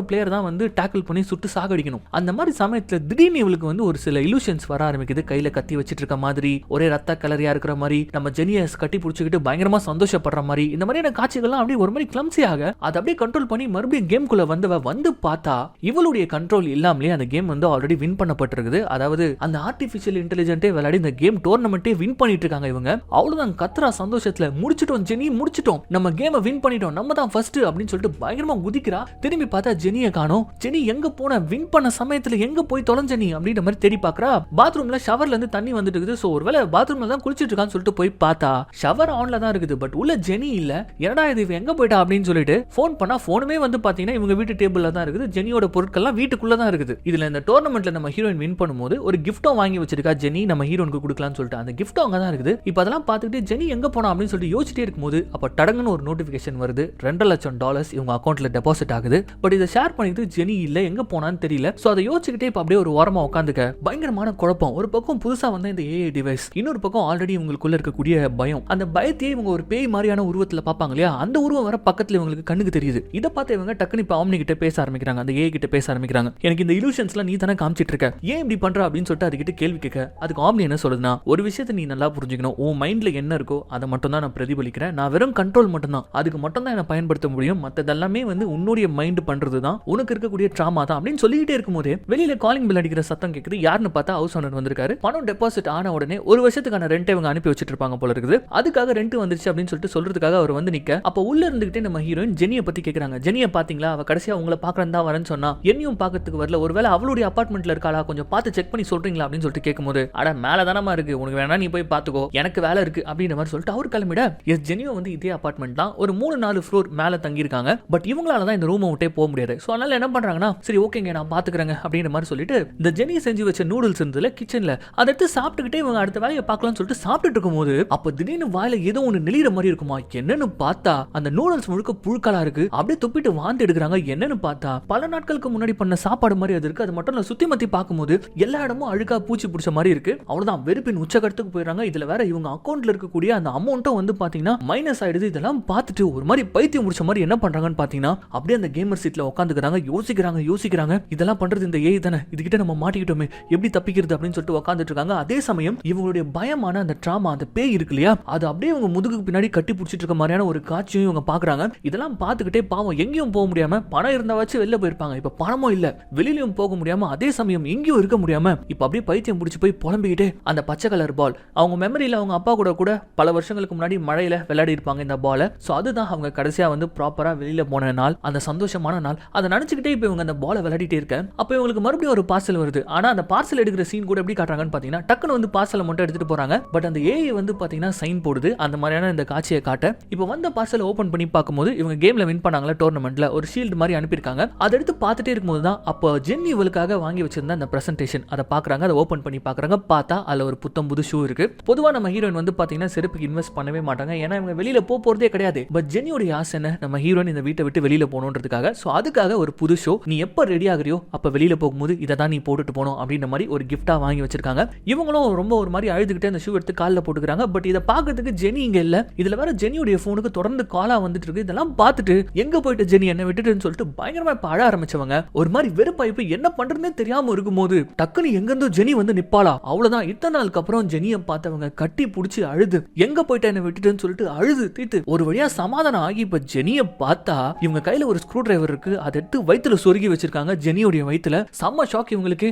பிளேயர் தான் வந்து டேக்கிள் பண்ணி சுட்டு சாகடிக்கணும். அந்த மாதிரி சமயத்துல திடீர்னு இவளுக்கு வந்து ஒரு சில இலூஷன்ஸ் வர ஆரம்பிக்குது. கையில கத்தி வச்சிட்டு இருக்க மாதிரி, ஒரே ரத்த கலரியா இருக்கிற மாதிரி, நம்ம ஜெனியை கட்டி பிடிச்சிக்கிட்டு பயங்கரமா சந்தோஷப்படுற மாதிரி, இந்த மாதிரியான காட்சிகள்லாம் அப்படியே ஒரு மாதிரி கிளம்சியாக அதை அப்படியே கண்ட்ரோல் பண்ணி மறுபடியும் கேம்குள்ள வந்து பார்த்தா இவளுடைய கண்ட்ரோல் இல்லாமலே அந்த கேம் வந்து ஆல்ரெடி வின் பண்ணப்பட்டிருக்குது. அதாவது அந்த ஆர்டிபிஷியல் இன்டெலிஜென்ட்டே விளையாடி இந்த கேம் டோர்னமெண்ட்டே வின் பண்ணிட்டு இருக்காங்க இவங்க. அவ்வளவுதான் கத்ரா சந்தோஷத்துல முடிச்சிட்டோம் ஜெனி, முடிச்சிட்டோம், நம்ம கேமை வின் பண்ணிட்டோம், நம்ம தான் ஃபர்ஸ்ட் அப்படின்னு சொல்லிட்டு பயங்கரமா குதிக்கிறா. திரும்பி பார்த்தா ஜெனியை காணோம். ஜெனி எங்க போன, வின் பண்ண சமயத்துல எங்க போய் தொலைஞ்ச நீ அப்படின்ற மாதிரி தேடி பாக்குறா. பாத்ரூம்ல ஷவர்ல இருந்து தண்ணி வந்துட்டு இருக்குது. சோ ஒருவேளை பாத்ரூம்ல தான் குளிச்சிட்டு இருக்கான்னு சொல்லிட்டு போய் பார்த்தா ஷவர் ஆன்ல தான் இருக்குது. பட் உள்ள ஜெனி இல்ல. என்னடா இது எங்க போயிட்டா அப்படின்னு சொல்லிட்டு போன் பண்ணா போனுமே வந்து பாத்தீங்கன்னா இவங்க வீட்டு டேபிள்ல தான் இருக்குது. ஜெனியோட பொருட்கள்லாம் வீட்டுக்குள்ள தான் இருக்குது. இதுல இந்த டோர்னமெண்ட்ல நம்ம ஹீரோயின் வின் பண்ணும்போது ஒரு கிஃப்ட்டும் வாங்கி வச்சிருக்கா ஜெனி, நம்ம ஹீரோனுக்கு கொடுக்கலாம்னு சொல்லிட்டு. அந்த கிஃப்ட் அங்க தான் இருக்குது. இப்போ அதெல்லாம் பார்த்துட்டு ஜெனி எங்க போனா அப்படின்னு சொல்லிட்டு யோசிச்சிட்டே இருக்கும்போது அப்ப டடங்குன்னு ஒரு நோட்டிபிகேஷன் வருது. $2,00,000 இவங்க அக்கௌண்ட்ல டெபாசிட் ஆகுது. பட் இதை ஷேர் பண்ணிட்டு ஜெனி இல்ல, எங்க போனான்னு தெரியல. சோ அதை யோசிச்சுக்கிட்டே இப்ப அப்படியே ஒரு ஓரமா உட்காந்துக்க பயங்கரமான குழப்பம். ஒரு பக்கம் புதுசா வந்த இந்த ஏஐ டிவைஸ், இன்னொரு பக்கம் ஆல்ரெடி இவங்களுக்குள்ள இருக்கக்கூடிய பயம். அந்த பயத்தையே இவங்க ஒரு பேய் மாதிரியான உருவத்துல பாப்பாங்க இல்லையா, அந்த உருவம் வர பக்கத்துல இவங்களுக்கு கண்ணுக்கு தெரியுது. இதை பார்த்து இவங்க டக்குனு இப்ப ஆம்னி கிட்ட பேச ஆரம்பிக்கிறாங்க. அந்த ஏஐ கிட்ட பேச ஆரம்பிக்கிறாங்க. எனக்கு இந்த இலூஷன்ஸ்லாம் நீ தானே காமிச்சிட்டு இருக்க, ஏன் இப்படி பண்ற அப்படின்னு சொல்லிட்டு அதுகிட்ட கேள்வி கேட்க அதுக்கு ஆம்னி என்ன சொல்லுதுன்னா, ஒரு விஷயத்தை நீ நல்லா புரிஞ்சுக்கணும், உன் மைண்ட்ல என்ன இருக்கோ அதை மட்டும் தான் நான் பிரதிபலிக்கிறேன், நான் வெறும் கண்ட்ரோல் மட்டும் தான், அதுக்கு மட்டும் தான் என்ன பயன்படுத்த முடியும், மத்ததெல்லாமே வந்து உன்னுடைய மைண்ட் பண்றது தான், உனக்கு இருக்கக்கூடிய ட்ராமா தான் அப்படின்னு சொல்லிட்டே இருக்கும்போது வெளியில காலிங் பெல் அடிக்கிற சத்தம் கேக்குது. யாருன்னு பார்த்தா ஹவுஸ் ஓனர் வந்திருக்காரு. பணம் டெபாசிட் ஆன உடனே ஒரு வருஷத்துக்கான ரெண்ட் இவங்க அனுப்பி வச்சிட்டு இருப்பாங்க போல இருக்குது. அதுக்காக ரெண்ட் வந்துருச்சு அப்படின்னு சொல்லிட்டு சொல்றதுக்காக அவர் வந்து நிக்க, அப்ப உள்ள இருந்துகிட்டே நம்ம ஹீரோயின் ஜெனியை பத்தி கேக்குறாங்க. ஜெனியை பாத்தீங்களா, அவ கடைசியா உங்களை பாக்குறதா வரேன்னு சொன்னா, என்னையும் பாக்கிறதுக்கு வரல, ஒருவேளை அவளுடைய அபார்ட்மெண்ட்ல இருக்காளா, கொஞ்சம் பார்த்து செக் பண்ணி சொல்றீங்களா அப்படின்னு சொல்லிட்டு கேட்கும்போது, அட மேல தானமா இருக்கு, உனக்கு வேணா நீ போய் பாத்துக்கோ, எனக்கு வேலை இருக்கு அப்படின்ற மாதிரி சொல்லிட்டு அவர் கிளம்பிட. எஸ் ஜெனியோ வந்து இதே அபார்ட்மெண்ட் தான், ஒரு 3-4 ஃப்ளோர் மேல தங்கி இருக்காங்க. பட் இவங்களால தான் இந்த ரூமை விட்டே போக முடியாது. சோ அதனால என்ன பண்றாங்கன்னா, சரி ஓகேங்க நான் பாத்துக்கிறேங்க அப்படின்ற மாதிரி சொல்லிட்டு இந்த ஜெனி செஞ்சு வச்ச நூடுல்ஸ் இருந்ததுல கிச்சன்ல அதை எடுத்து சாப்பிட்டுக்கிட்டே இவங்க அடுத்த வேலையை பார்க்கலாம்னு சொல்லிட்டு சாப்பிட்டுட்டு இருக்கும்போது அப்ப திடீர்னு வாயில ஏதோ ஒண்ணு நெளிற மாதிரி இருக்குமா. என்னன்னு பார்த்தா அந்த நூடுல்ஸ் முழுக்க புழுக்களா இருக்கு. அப்படியே துப்பிட்டு வாந்தி எடுக்கிறாங்க. என்னன்னு பார்த்தா பல நாட்களுக்கு முன்னாடி பண்ண சாப்பாடு மாதிரி அது இருக்கு. அது மட்டும் இல்ல, சுத்தி மத்தி பார்க்கும்போது எல்லா இடமும் அழுக்கா பூச்சி பிடிச்ச மாதிரி இருக்கு. அவ்வளவுதான், வெறுப்பின் உச்சகட்டத்துக்கு போயிடுறாங்க. இதுல வேற இவங்க அக்கௌண்ட்ல இருக்கக்கூடிய அந்த அமௌண்ட்டும் வந்து பாத்தீங்கன்னா மைனஸ் ஆயிடுது. இதெல்லாம் பார்த்துட்டு ஒரு மாதிரி பைத்தியம் முடிச்ச மாதிரி என்ன பண்றாங்கன்னு பாத்தீங்கன்னா அப்படியே அந்த கேமர் சீட்ல உட்காந்துக்கிறாங்க. யோசிக்கிறாங்க இதெல்லாம் பண்றது இந்த ஏய் தானே, இதுகிட்ட நம்ம மாட்டிக்கிட்டோமே, எப்படி தப்பிக்கிறது அப்படின்னு சொல்லிட்டு உட்காந்துட்டு இருக்காங்க. அதே சமயம் இவங்களுடைய பயமான அந்த ட்ராமா, அந்த பேய் இருக்கு இல்லையா, அது அப்படியே இவங்க முதுகுக்கு பின்னாடி கட்டி பிடிச்சிட்டு இருக்க மாதிரியான ஒரு காட்சியும் இவங்க பாக்குறாங்க. இதெல்லாம் பார்த்துக்கிட்டே பாவம் எங்கேயும் போக முடியாம, பணம் இருந்தா வச்சு வெளில போயிருப்பாங்க, இப்ப பணமும் இல்ல, வெளியிலயும் போக முடியாம, அதே சமயம் எங்கேயும் இருக்க முடியாம இப்ப அப்படியே பைத்தியம் பிடிச்சி போய் புலம்பிக்கிட்டே அந்த பச்சை கலர் பால் அவங்க மெமரியில அவங்க அப்பா கூட பல வருஷங்களுக்கு முன்னாடி மழையில விளையாடி இருப்பாங்க இந்த பாலை. சோ அதுதான் அவங்க கடைசியா வந்து ப்ராப்பரா வெளியில போன நாள், அந்த சந்தோஷமான நாள். அதை நினைச்சுக்கிட்டே இப்ப இவங்க அந்த பாலை விளையாடிட்டே இருக்க அப்ப இவங்களுக்கு மறுபடியும் ஒரு பார்சல் வருது. ஆனா அந்த பார்சல் எடுக்கிற சீன் கூட எப்படி காட்டுறாங்கன்னு பாத்தீங்கன்னா, டக்குன்னு வந்து பார்சலை மட்டும் எடுத்துட்டு போறாங்க. பட் அந்த ஏஐ வந்து பாத்தீங்கன்னா சைன் போடுது. அந்த மாதிரியான இந்த காட்சியை காட்ட இப்ப வந்த பார்சலை ஓபன் பண்ணி பார்க்கும்போது இவங்க கேம்ல வின் பண்ணாங்களா டோர்னமெண்ட்ல, ஒரு ஷீல்டு மாதிரி அனுப்பியிருக்காங்க. அதை எடுத்து பார்த்துட்டே இருக்கும்போது தான் அப்போ ஜென்னி இவளுக்காக வாங்கி வச்சிருந்த அந்த பிரசன்டேஷன் அதை பாக்குறாங்க. அதை ஓபன் பண்ணி பாக்குறாங்க. பார்த்தா அதுல ஒரு புத்தம் புது ஷூ இருக்கு. பொதுவா நம்ம ஹீரோயின் வந்து பாத்தீங்கன்னா செருப்புக்கு இன்வெஸ்ட் பண்ணவே மாட்டாங்க, ஏன்னா இவங்க வெளியில போறதே கிடையாது. பட் ஜென்னியோட ஆசை என்ன, நம்ம ஹீரோயின் இந்த வீட்டை விட்டு வெளியில போகணுன்றதுக்காக. சோ அதுக்காக ஒரு புது ஷோ, நீ எப்ப ரெடி ஆகுறியோ அப்ப வெளியில போகும்போது இதை தான் நீ போட்டுட்டு போகணும் அப்படின்ற மாதிரி ஒரு கிஃப்டா வாங்கி வச்சிருக்காங்க. இவங்களும் ரொம்ப ஒரு மாதிரி அழுதுகிட்டே அந்த ஷூ எடுத்து காலில் போட்டுக்கிறாங்க. பட் இதை பார்க்கறதுக்கு ஜெனி இங்க இல்ல. இதுல வேற ஜெனியோட போனுக்கு தொடர்ந்து காலா வந்துட்டு இருக்கு. இதெல்லாம் பார்த்துட்டு எங்க போயிட்டு ஜெனி என்ன விட்டுட்டுன்னு சொல்லிட்டு பயங்கரமா அழ ஆரம்பிச்சவங்க. ஒரு மாதிரி வெறுப்பாய்ப்பு, என்ன பண்றதுன்னே தெரியாம இருக்கும்போது டக்குனு எங்க இருந்தோ ஜெனி வந்து நிப்பாளா. அவ்வளவுதான், இத்தனை நாளுக்கு அப்புறம் ஜெனியை பார்த்தவங்க கட்டி பிடிச்சி அழுது எங்க போயிட்டு என்ன விட்டுட்டுன்னு சொல்லிட்டு அழுது தீத்து ஒரு வழியா சமாதானம் ஆகி இப்ப ஜெனியை பார்த்தா இவங்க கையில ஒரு ஸ்க்ரூ டிரைவர் இருக்கு. அதை எடுத்து வயித்துல சொருகி வச்சிருக்காங்க ஜெனியோட வயித்துல. செம்ம ஷாக் இவங்களுக்கு.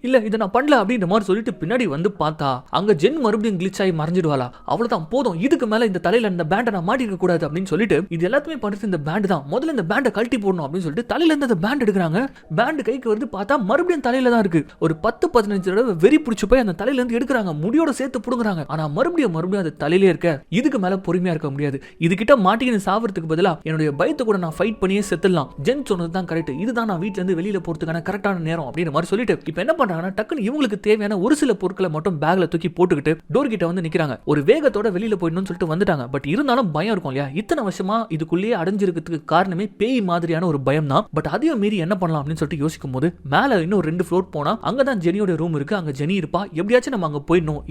இல்ல இதை நான் பண்ணல அப்படின்ற மாதிரி சொல்லிட்டு பின்னாடி வந்து பார்த்தா அங்க ஜென் மறுபடியும் கிளிச் ஆகி மறைஞ்சிடுவாளா. அவ்வளவுதான், போதும், இதுக்கு மேல இந்த தலையில இந்த பேண்டை நான் மாட்டிருக்க கூடாது அப்படின்னு சொல்லிட்டு இது எல்லாத்தையுமே பண்றது இந்த பேண்ட் தான். முதல்ல இந்த பேண்டை கழட்டி போடணும் அப்படின்னு சொல்லிட்டு தலையில இருந்து அந்த பேண்ட் எடுக்கிறாங்க. பேண்ட் கைக்கு வருது, பார்த்தா மறுபடியும் தலையில தான் இருக்கு. ஒரு 10-15 தடவை வெறி பிடிச்சு போய் அந்த தலையில இருந்து எடுக்கிறாங்க, முடியோட சேர்த்து புடுங்குறாங்க. ஆனா மறுபடியும் அது தலையிலே இருக்க. இதுக்கு மேல பொறுமையா இருக்க முடியாது, இதுகிட்ட மாட்டிக்கின்னு சாவறதுக்கு பதிலா என்னுடைய பயத்தை கூட நான் ஃபைட் பண்ணியே செத்துடலாம். ஜென் சொன்னது தான் கரெக்ட், இதுதான் நான் வீட்ல இருந்து வெளியில போறதுக்கான கரெக்டான நேரம் அப்படின்ற மாதிரி சொல்லிட்டு இப்ப என்ன பண்றாங்கன்னா, டக்குன்னு இவங்களுக்கு தேவையான ஒரு சில பொருட்களை மட்டும் பேக்ல தூக்கி போட்டுக்கிட்டு டோர் கிட்ட வந்து நிக்கிறாங்க. ஒரு வேகத்தோட வெளியில போயிடணும்னு சொல்லிட்டு வந்துட்டாங்க. பட் இருந்தாலும் பயம் இருக்கும் இல்லையா? இத்தனை வருஷமா இதுக்குள்ளேயே அடைஞ்சிருக்கிறதுக்கு காரணமே பேய் மாதிரியான ஒரு பயம் தான். பட் அதையும் மீறி என்ன பண்ணலாம் அப்படின்னு சொல்லிட்டு யோசிக்கும் போது மேல இன்னும் 2 ஃப்ளோர் போனா அங்கதான் ஜெனியோட ரூம் இருக்கு. அங்க ஜெனி இருப்பா. எப்படியாச்சும் நம்ம அங்க போயிடணும்,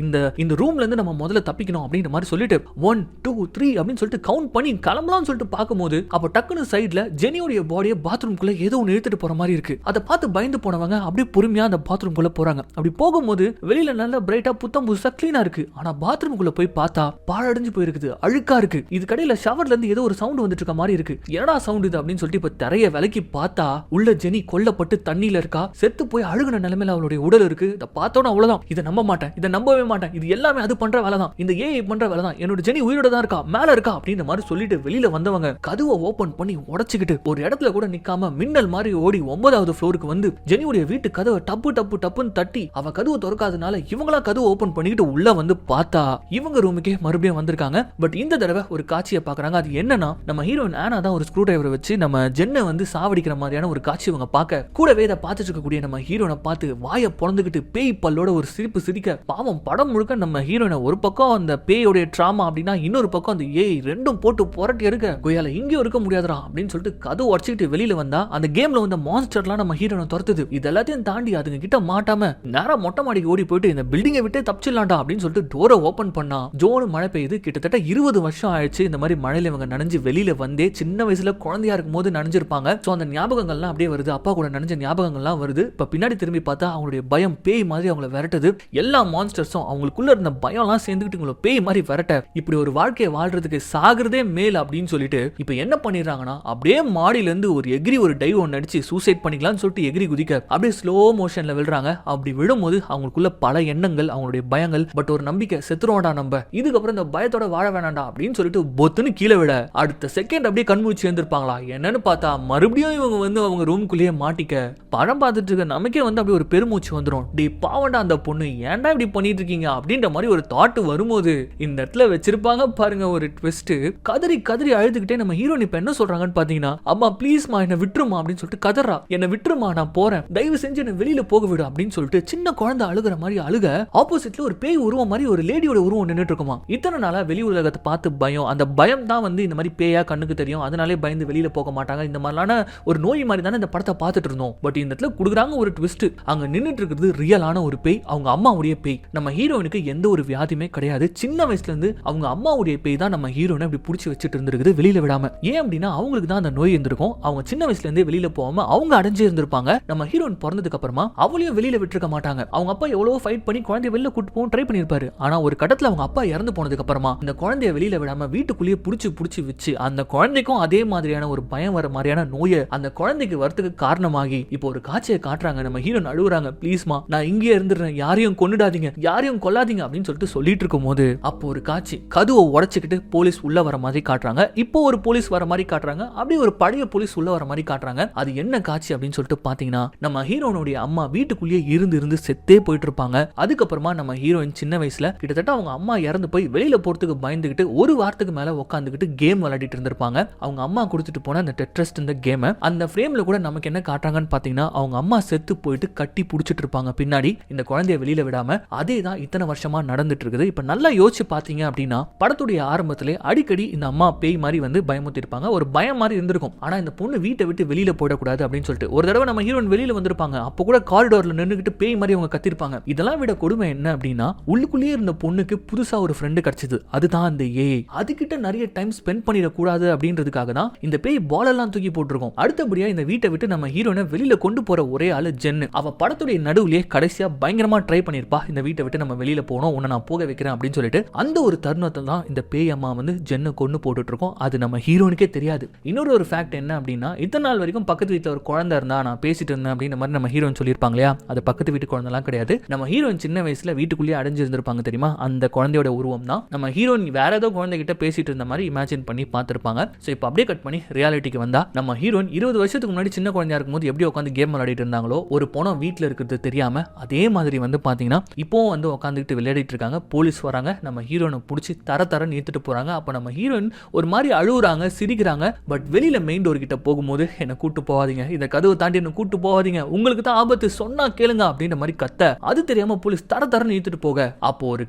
இந்த ரூம்ல இருந்து நம்ம முதல்ல தப்பிக்கணும் அப்படின்ற மாதிரி சொல்லிட்டு 1 2 3 அப்படின்னு சொல்லிட்டு கவுண்ட் பண்ணி கிளம்பலாம்னு சொல்லிட்டு பார்க்கும்போது அப்ப டக்குனு சைடுல ஜெனியோட பாடியை பாத்ரூம்குள்ள ஏதோ ஒன்று இழுத்துட்டு போற மாதிரி இருக்கு. அதை பார்த்து பயந்து போனவங்க அப்படியே பொறுமையா அந்த பாத்ரூம்குள்ள போறாங்க. அப்படி போகும்போது வெளியில நல்ல பிரைட்டா புத்தம் புதுசா கிளீனா இருக்கு. ஆனா பாத்ரூம்குள்ள போய் பார்த்தா பாழடைஞ்சு போயிருக்குது, அழுக்கா இருக்கு. இது கடையில ஷவர்ல இருந்து ஏதோ ஒரு சவுண்ட் வந்துட்டு இருக்க மாதிரி இருக்கு. என்னடா சவுண்ட் இது அப்படின்னு சொல்லிட்டு இப்ப தரைய விலக்கி பார்த்தா உள்ள ஜெனி கொல்லப்பட்டு தண்ணியில இருக்கா. செத்து போய் அழுகுன நிலைமையில அவளுடைய உடல் இருக்கு. இதை பார்த்தோன்னா அவ்வளவுதான், இதை நம்ப மாட்டேன், இதை நம்பவே மாட்டேன், இது எல்லாமே அது பண்ற வேலை தான், இந்த ஏஐ பண்ற வேலை தான், என்னோட ஜெனி உயிரோட தான் இருக்கா, மேல இருக்கா அப்படின்ற மாதிரி சொல்லிட்டு வெளியில வந்தவங்க கதவை ஓபன் பண்ணி உடைச்சுக்கிட்டு ஒரு இடத்துல கூட நிக்காம மின்னல் மாதிரி ஓடி 9வது ஃப்ளோருக்கு வந்து ஜெனியோட வீட்டு கதவை டப்பு டப்பு டப்புன்னு தட்டி அவ கதவை திறக்காதனால இவங்களா கதவை ஓபன் பண்ணிக்கிட்டு உள்ள வந்து பார்த்தா இவங்க ரூமுக்கே மறுபடியும் வந்திருக்காங்க. பட் இந்த தடவை ஒரு காட்சியை பாக்குறாங்க. அது என்னன்னா, நம்ம ஹீரோயின் ஆனா தான் ஒரு ஸ்க்ரூ டிரைவரை வச்சு நம்ம ஜென்னை வந்து சாவடிக்கிற மாதிரியான ஒரு காட்சி இவங்க பார்க்க, கூடவே இதை பார்த்துட்டு இருக்கக்கூடிய நம்ம ஹீரோனை பார்த்து வாயை பொழந்துக்கிட்டு பேய் பல்லோட ஒரு சிரிப்பு சிரிக்க, பாவம் படம் முழுக்க நம்ம ஹீரோனை ஒரு பக்கம் அந்த பேயோடைய ட்ராமா அப்படின்னா இன்னொரு பக்கம் அந்த ஏய் ரெண்டும் போட்டு புரட்டி எடுக்க, கொய்யால இங்கேயும் இருக்க முடியாதுடா அப்படின்னு சொல்லிட்டு கதவு உடச்சிக்கிட்டு வெளியில வந்தா அந்த கேம்ல வந்த மான்ஸ்டர்லாம் நம்ம ஹீரோனை துரத்துது. இது எல்லாத்தையும் தாண்டி அதுங்க கிட்ட மாட்டாம நேரா மொட்டை மாடிக்கு ஓடி போயிட்டு இந்த பில்டிங்கை விட்டு தப்பிச்சிடலாம்டா அப்படின்னு சொல்லிட்டு டோரை ஓபன் பண்ணா ஜோனு மழை பெய்யுது. கிட்டத்தட்ட 20 வருஷம் ஆயிடுச்சு இந்த மாதிரி மழையில இவங்க நனைஞ்சு வெளியில வந்தே. சின்ன வயசுல குழந்தையா இருக்கும் போது நனைஞ்சிருப்பாங்க. சோ அந்த ஞாபகங்கள்லாம் அப்படியே வருது, அப்பா கூட நனைஞ்ச ஞாபகங்கள்லாம் வருது. இப்ப பின்னாடி திரும்பி பார்த்தா அவங்களுடைய பயம் பேய் மாதிரி அவங்களை விரட்டுது. எல்லா மான்ஸ்டர்ஸும் அவங்களுக்குள்ள இருந்த பயம்லாம் சேர்ந்துக்கிட்டு உங்களை பேய் மாதிரி விரட்ட, இப்படி ஒரு வாழ்க்கையை வாழ்றதுக்கு சாகிறதே மேல் அப்படின்னு சொல்லிட்டு இப்ப என்ன பண்ணிடுறாங்கன்னா அப்படியே மாடியில இருந்து ஒரு எகிரி ஒரு டைவ் ஒன்று அடிச்சு சூசைட் பண்ணிக்கலாம்னு சொல்லிட்டு எகிரி குதிக்க அப்படியே ஸ்லோ மோஷன்ல விழுறாங்க. அப்படி விழும்போது அவங்களுக்குள்ள பல எண்ணங்கள், அவங்களுடைய பயங்கள், பட் ஒரு நம்பிக்கை, செத்துருவோம்டா நம்ம, இதுக்கப்புறம் இந்த பயத்தோட வாழ வேணாண்டா அப்படின்னு சொல்லிட்டு பொத்துன்னு கீழே விட அடுத்த செகண்ட் அப்படியே கண்மூச்சி சேர்ந்திருப்பாங்களா என்னன்னு பார்த்தா மறுபடியும் இவங்க வந்து அவங்க ரூம்குள்ளேயே மாட்டிக்க, படம் பார்த்துட்டு இருக்க நமக்கே வந்து அப்படியே ஒரு பெருமூச்சு வந்துடும். டே பாவண்டா அந்த பொண்ணு, ஏன்டா இப்படி பண்ணிட்டு இருக்கீங்க அப்படின்ற மாதிரி ஒரு தாட் வரும்போது இந்த இடத்துல வச்சிருப்பாங்க பாருங்க ஒரு ட்விஸ்ட். கதறி கதறி அழுதுகிட்டே நம்ம ஹீரோயின் இப்ப என்ன சொல்றாங்கன்னு பாத்தீங்கன்னா, அம்மா ப்ளீஸ்மா என்ன விட்டுருமா அப்படின்னு சொல்லிட்டு கதறா, என்ன விட்டுருமா நான் போறேன், தயவு செஞ்சு என்ன வெளியில போக விடு அப்படின்னு சொல்லிட்டு சின்ன குழந்தை அழுகிற மாதிரி அழுக, ஆப்போசிட்ல ஒரு பேய் உருவம் மாதிரி ஒரு லேடியோட உருவம் நின்னுட்டு இருக்குமா. இத்தனை நாளா வெளி உலகத்தை பார்த்து பயம், அந்த பயம் தான் வந்து இந்த மாதிரி பேயா கண்ணுக்கு தெரியும், அதனாலே பயந்து வெளியில போக மாட்டாங்க, இந்த மாதிரியான ஒரு நோய் மாதிரி தானே இந்த படத்தை பார்த்துட்டு இருந்தோம். பட் இந்த இடத்துல கொடுக்குறாங்க ஒரு ட்விஸ்ட், அங்க நின்னுட்டு இருக்கிறது ரியலான ஒரு பேய், அவங்க அம்மாவுடைய பேய். நம்ம ஹீரோயினுக்கு எந்த ஒரு வியாதியுமே கிடையாது. சின்ன வயசுல இருந்து அவங்க அம்மாவுடைய பேய் தான் நம்ம ஹீரோனை இப்படி பிடிச்சி வச்சுட்டு இருந்திருக்குது வெளியில விடாம. ஏன் அப்படின்னா அவங்களுக்கு தான் அந்த நோய் இருந்திருக்கும். அவங்க சின்ன வயசுல இருந்தே வெளியில போகாம அவங்க அடைஞ்சு இருந்திருப்பாங்க. நம்ம ஹீரோயின் பிறந்ததுக்கு அப்புறமா அவளையும் வெளியில விட்டுருக்க மாட்டாங்க. அவங்க அப்பா எவ்வளவோ ஃபைட் பண்ணி குழந்தைய வெளியில கூட்டு போக ட்ரை பண்ணிருப்பாரு. ஆனா ஒரு கட்டத்துல அவங்க அப்பா இறந்து போனதுக்கு அப்புறமா இந்த குழந்தைய வெளியில விடாம வீட்டுக்குள்ளேயே புடிச்சு வச்சு அந்த குழந்தைக்கும் அதே மாதிரியான ஒரு பயம் வர மாதிரியான நோயை அந்த குழந்தைக்கு வரதுக்கு காரணமாகி இப்போ ஒரு காட்சியை காட்டுறாங்க. நம்ம ஹீரோயின் அழுகுறாங்க, ப்ளீஸ்மா நான் இங்கே இருந்துடுறேன், யாரையும் கொன்னுடாதீங்க, யாரையும் கொல்லாதீங்க அப்படின்னு சொல்லிட்டு சொல்லிட்டு இருக்கும் போது அப்போ ஒரு காட்சி கதவை உடைச்சுக்கிட்டு போலீஸ் உள்ள வர மாதிரி காட்டுறாங்க. இப்போ ஒரு போலீஸ் வர மாதிரி காட்டுறாங்க, அப்படியே ஒரு பழைய போலீஸ் உள்ள வர மாதிரி காட்டுறாங்க. அது என்ன காட்சி அப்படின்னு சொல்லிட்டு பாத்தீங்கன்னா, நம்ம ஹீரோனுடைய அம்மா வீட்டுக்குள்ளேயே இருந்து செத்தே போயிட்டு இருப்பாங்க. அதுக்கப்புறமா நம்ம ஹீரோயின் சின்ன வயசுல கிட்டத்தட்ட அவங்க அம்மா இறந்து போய் வெளியில போறதுக்கு பயந்துகிட்டு ஒரு வாரத்துக்கு மேல உட்காந்துக்கிட்டு கேம் விளையாடிட்டு இருந்திருப்பாங்க. அவங்க அம்மா கொடுத்துட்டு போன அந்த டெட்ரஸ்ட் இந்த கேம், அந்த ஃப்ரேம்ல கூட நமக்கு என்ன காட்டுறாங்கன்னு பாத்தீங்கன்னா, அவங்க அம்மா செத்து போயிட்டு கட்டி புடிச்சிட்டு இருப்பாங்க பின்னாடி இந்த குழந்தைய வெளியில விடாம. அதே தான் இத்தனை வருஷமா நடந்துட்டு இருக்குது. இப்ப நல்லா யோசிச்சு பாத்தீங்க அப்படின்னா படத்துடைய ஆரம்பத்திலே அடிக்கடி இந்த அம்மா பேய் மாதிரி வந்து பயமுத்தி இருப்பாங்க, ஒரு பயம் மாதிரி இருந்திருக்கும். ஆனா இந்த பொண்ணு வீட்டை விட்டு வெளியில போயிடக்கூடாது அப்படின்னு சொல்லிட்டு ஒரு தடவை நம்ம ஹீரோயின் வெளியில வந்திருப்பாங்க. அப்போ கூட காரிடோர்ல நின்னுகிட்டு பேய் மாதிரி அவங்க கத்திருப்பாங்க. இதெல்லாம் விட கொடுமை என்ன அப்படின்னா, உள்ளுக்குள்ளேயே இருந்த பொண்ணுக்கு புதுசா ஒரு ஃப்ரெண்டு கிடைச்சது, அதுதான் அந்த ஏஐ. அதுகிட்ட நிறைய டைம் ஸ்பெண்ட் பண்ணிடக்கூடாது அப்படின்றதுக்காக தான் இந்த பேய் பால் எல்லாம் தூக்கி போட்டிருக்கோம். அடுத்தபடியா இந்த வீட்டை விட்டு நம்ம ஹீரோனை வெளியில கொண்டு போற ஒரே ஆளு ஜென்னு. அவ படத்துடைய நடுவுலயே கடைசியா பயங்கரமா ட்ரை பண்ணிருப்பா, இந்த வீட்டை விட்டு நம்ம வெளியில போனோம், உன்னை நான் போக வைக்கிறேன் அப்படின்னு சொல்லிட்டு. அந்த ஒரு தருணத்தை தான் இந்த பேய் அம்மா வந்து ஜென்னு கொண்டு போட்டுட்டு இருக்கோம். அது நம்ம ஹீரோனுக்கே தெரியாது. இன்னொரு ஒரு ஃபேக்ட் என்ன அப்படின்னா, இத்தனை நாள் வரைக்கும் பக்கத்து வீட்டில் ஒரு குழந்தை இருந்தா நான் பேசிட்டு இருந்தேன் அப்படின்ற மாதிரி நம்ம ஹீரோயின் சொல்லியிருப்பாங்க இல்லையா, அது பக்கத்து வீட்டு குழந்தைலாம் கிடையாது. நம்ம ஹீரோயின் சின்ன வயசுல வீட்டுக்குள்ளேயே அடைஞ்சிருந்திருப்பாங்க தெரியுமா, அந்த குழந்தையோட உருவம் தான். நம்ம ஹீரோயின் வேற ஏதோ குழந்தைகிட்ட பேசிட்டு இருந்த மாதிரி இமேஜின் பண்ணி பார்த்திருப்பாங்க. ஸோ இப்போ அப்படியே கட் பண்ணி ரியாலிட்டிக்கு வந்தா, நம்ம ஹீரோயின் 20 வருஷத்துக்கு முன்னாடி சின்ன குழந்தையா இருக்கும்போது எப்படி உட்காந்து கேம் விளையாடிட்டு இருந்தாங்களோ, ஒரு பணம் வீட்டில் இருக்கிறது தெரியாம அதே மாதிரி வந்து பாத்தீங்கன்னா இப்போ வந்து உட்காந்துக்கிட்டு விளையாடிட்டு இருக்காங்க. போலீஸ் வராங்க, நம்ம ஹீரோனை பிடிச்சி தர நீத்துட்டு போறாங்க. அப்ப நம்ம ஹீரோயின் ஒரு மாதிரி அழுகுறாங்க, சிரிக்கிறாங்க. பட் வெளியில மெயின் டோர் கிட்ட போகும்போது என்ன கூட்டு போவாதீங்க, இந்த கதவை தாண்டி என்ன கூட்டு போவாதீங்க, உங்களுக்கு தான் ஆபத்து, சொன்னா கேளுங்க அப்படின்ற மாதிரி கத்த, அது தெரியாம போலீஸ் தர நீத்துட்டு போக அப்போ ஒரு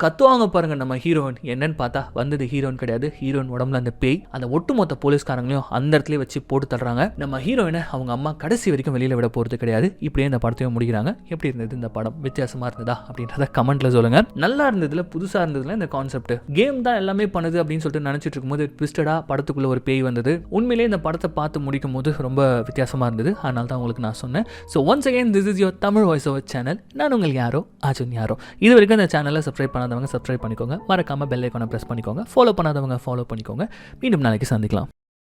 கத்துவாங்க பாருங்க நம்ம ஹீரோயின். என்னன்னு பார்த்தா வந்தது ஹீரோயின் கிடையாது, ஹீரோயின் உடம்புல அந்த பேய். அந்த ஒட்டுமொத்த போலீஸ்காரங்களையும் அந்த இடத்துல வச்சு போட்டு தள்ளுறாங்க. நம்ம ஹீரோயினை அவங்க அம்மா கடைசி வரைக்கும் வெளியில விட போறது கிடையாது. இப்படியே இந்த படத்தையும் முடிக்கிறாங்க. எப்படி இருந்தது இந்த படம்? வித்தியாசமா இருந்ததா அப்படின்றத கமெண்ட்ல சொல்லுங்க. நல்லா இருந்ததுல, புதுசா இருந்ததுல இந்த கான்செப்ட். கேம் தான் எல்லாமே பண்ணுது அப்படின்னு சொல்லிட்டு நினைச்சிட்டு இருக்கும்போது ட்விஸ்டடா படத்துக்குள்ள ஒரு பேய் வந்தது. உண்மையிலேயே இந்த படத்தை பார்த்து முடிக்கும் போது ரொம்ப வித்தியாசமா இருந்தது. அதனால தான் உங்களுக்கு நான் சொன்னேன். So once again this is your Tamil voice over channel. நான் உங்கள் யாரோ அர்ஜுன் யாரோ. இது வரைக்கும் இந்த சேனலை சப்ஸ்கிரைப் பண்ணாதவங்க சப்ஸ்கிரைப் பண்ணிக்கோங்க. மறக்காம பெல் ஐக்கானை பிரஸ் பண்ணிக்கோங்க. ஃபாலோ பண்ணாதவங்க ஃபாலோ பண்ணிக்கோங்க. மீண்டும் நாளைக்கு சந்திக்கலாம்.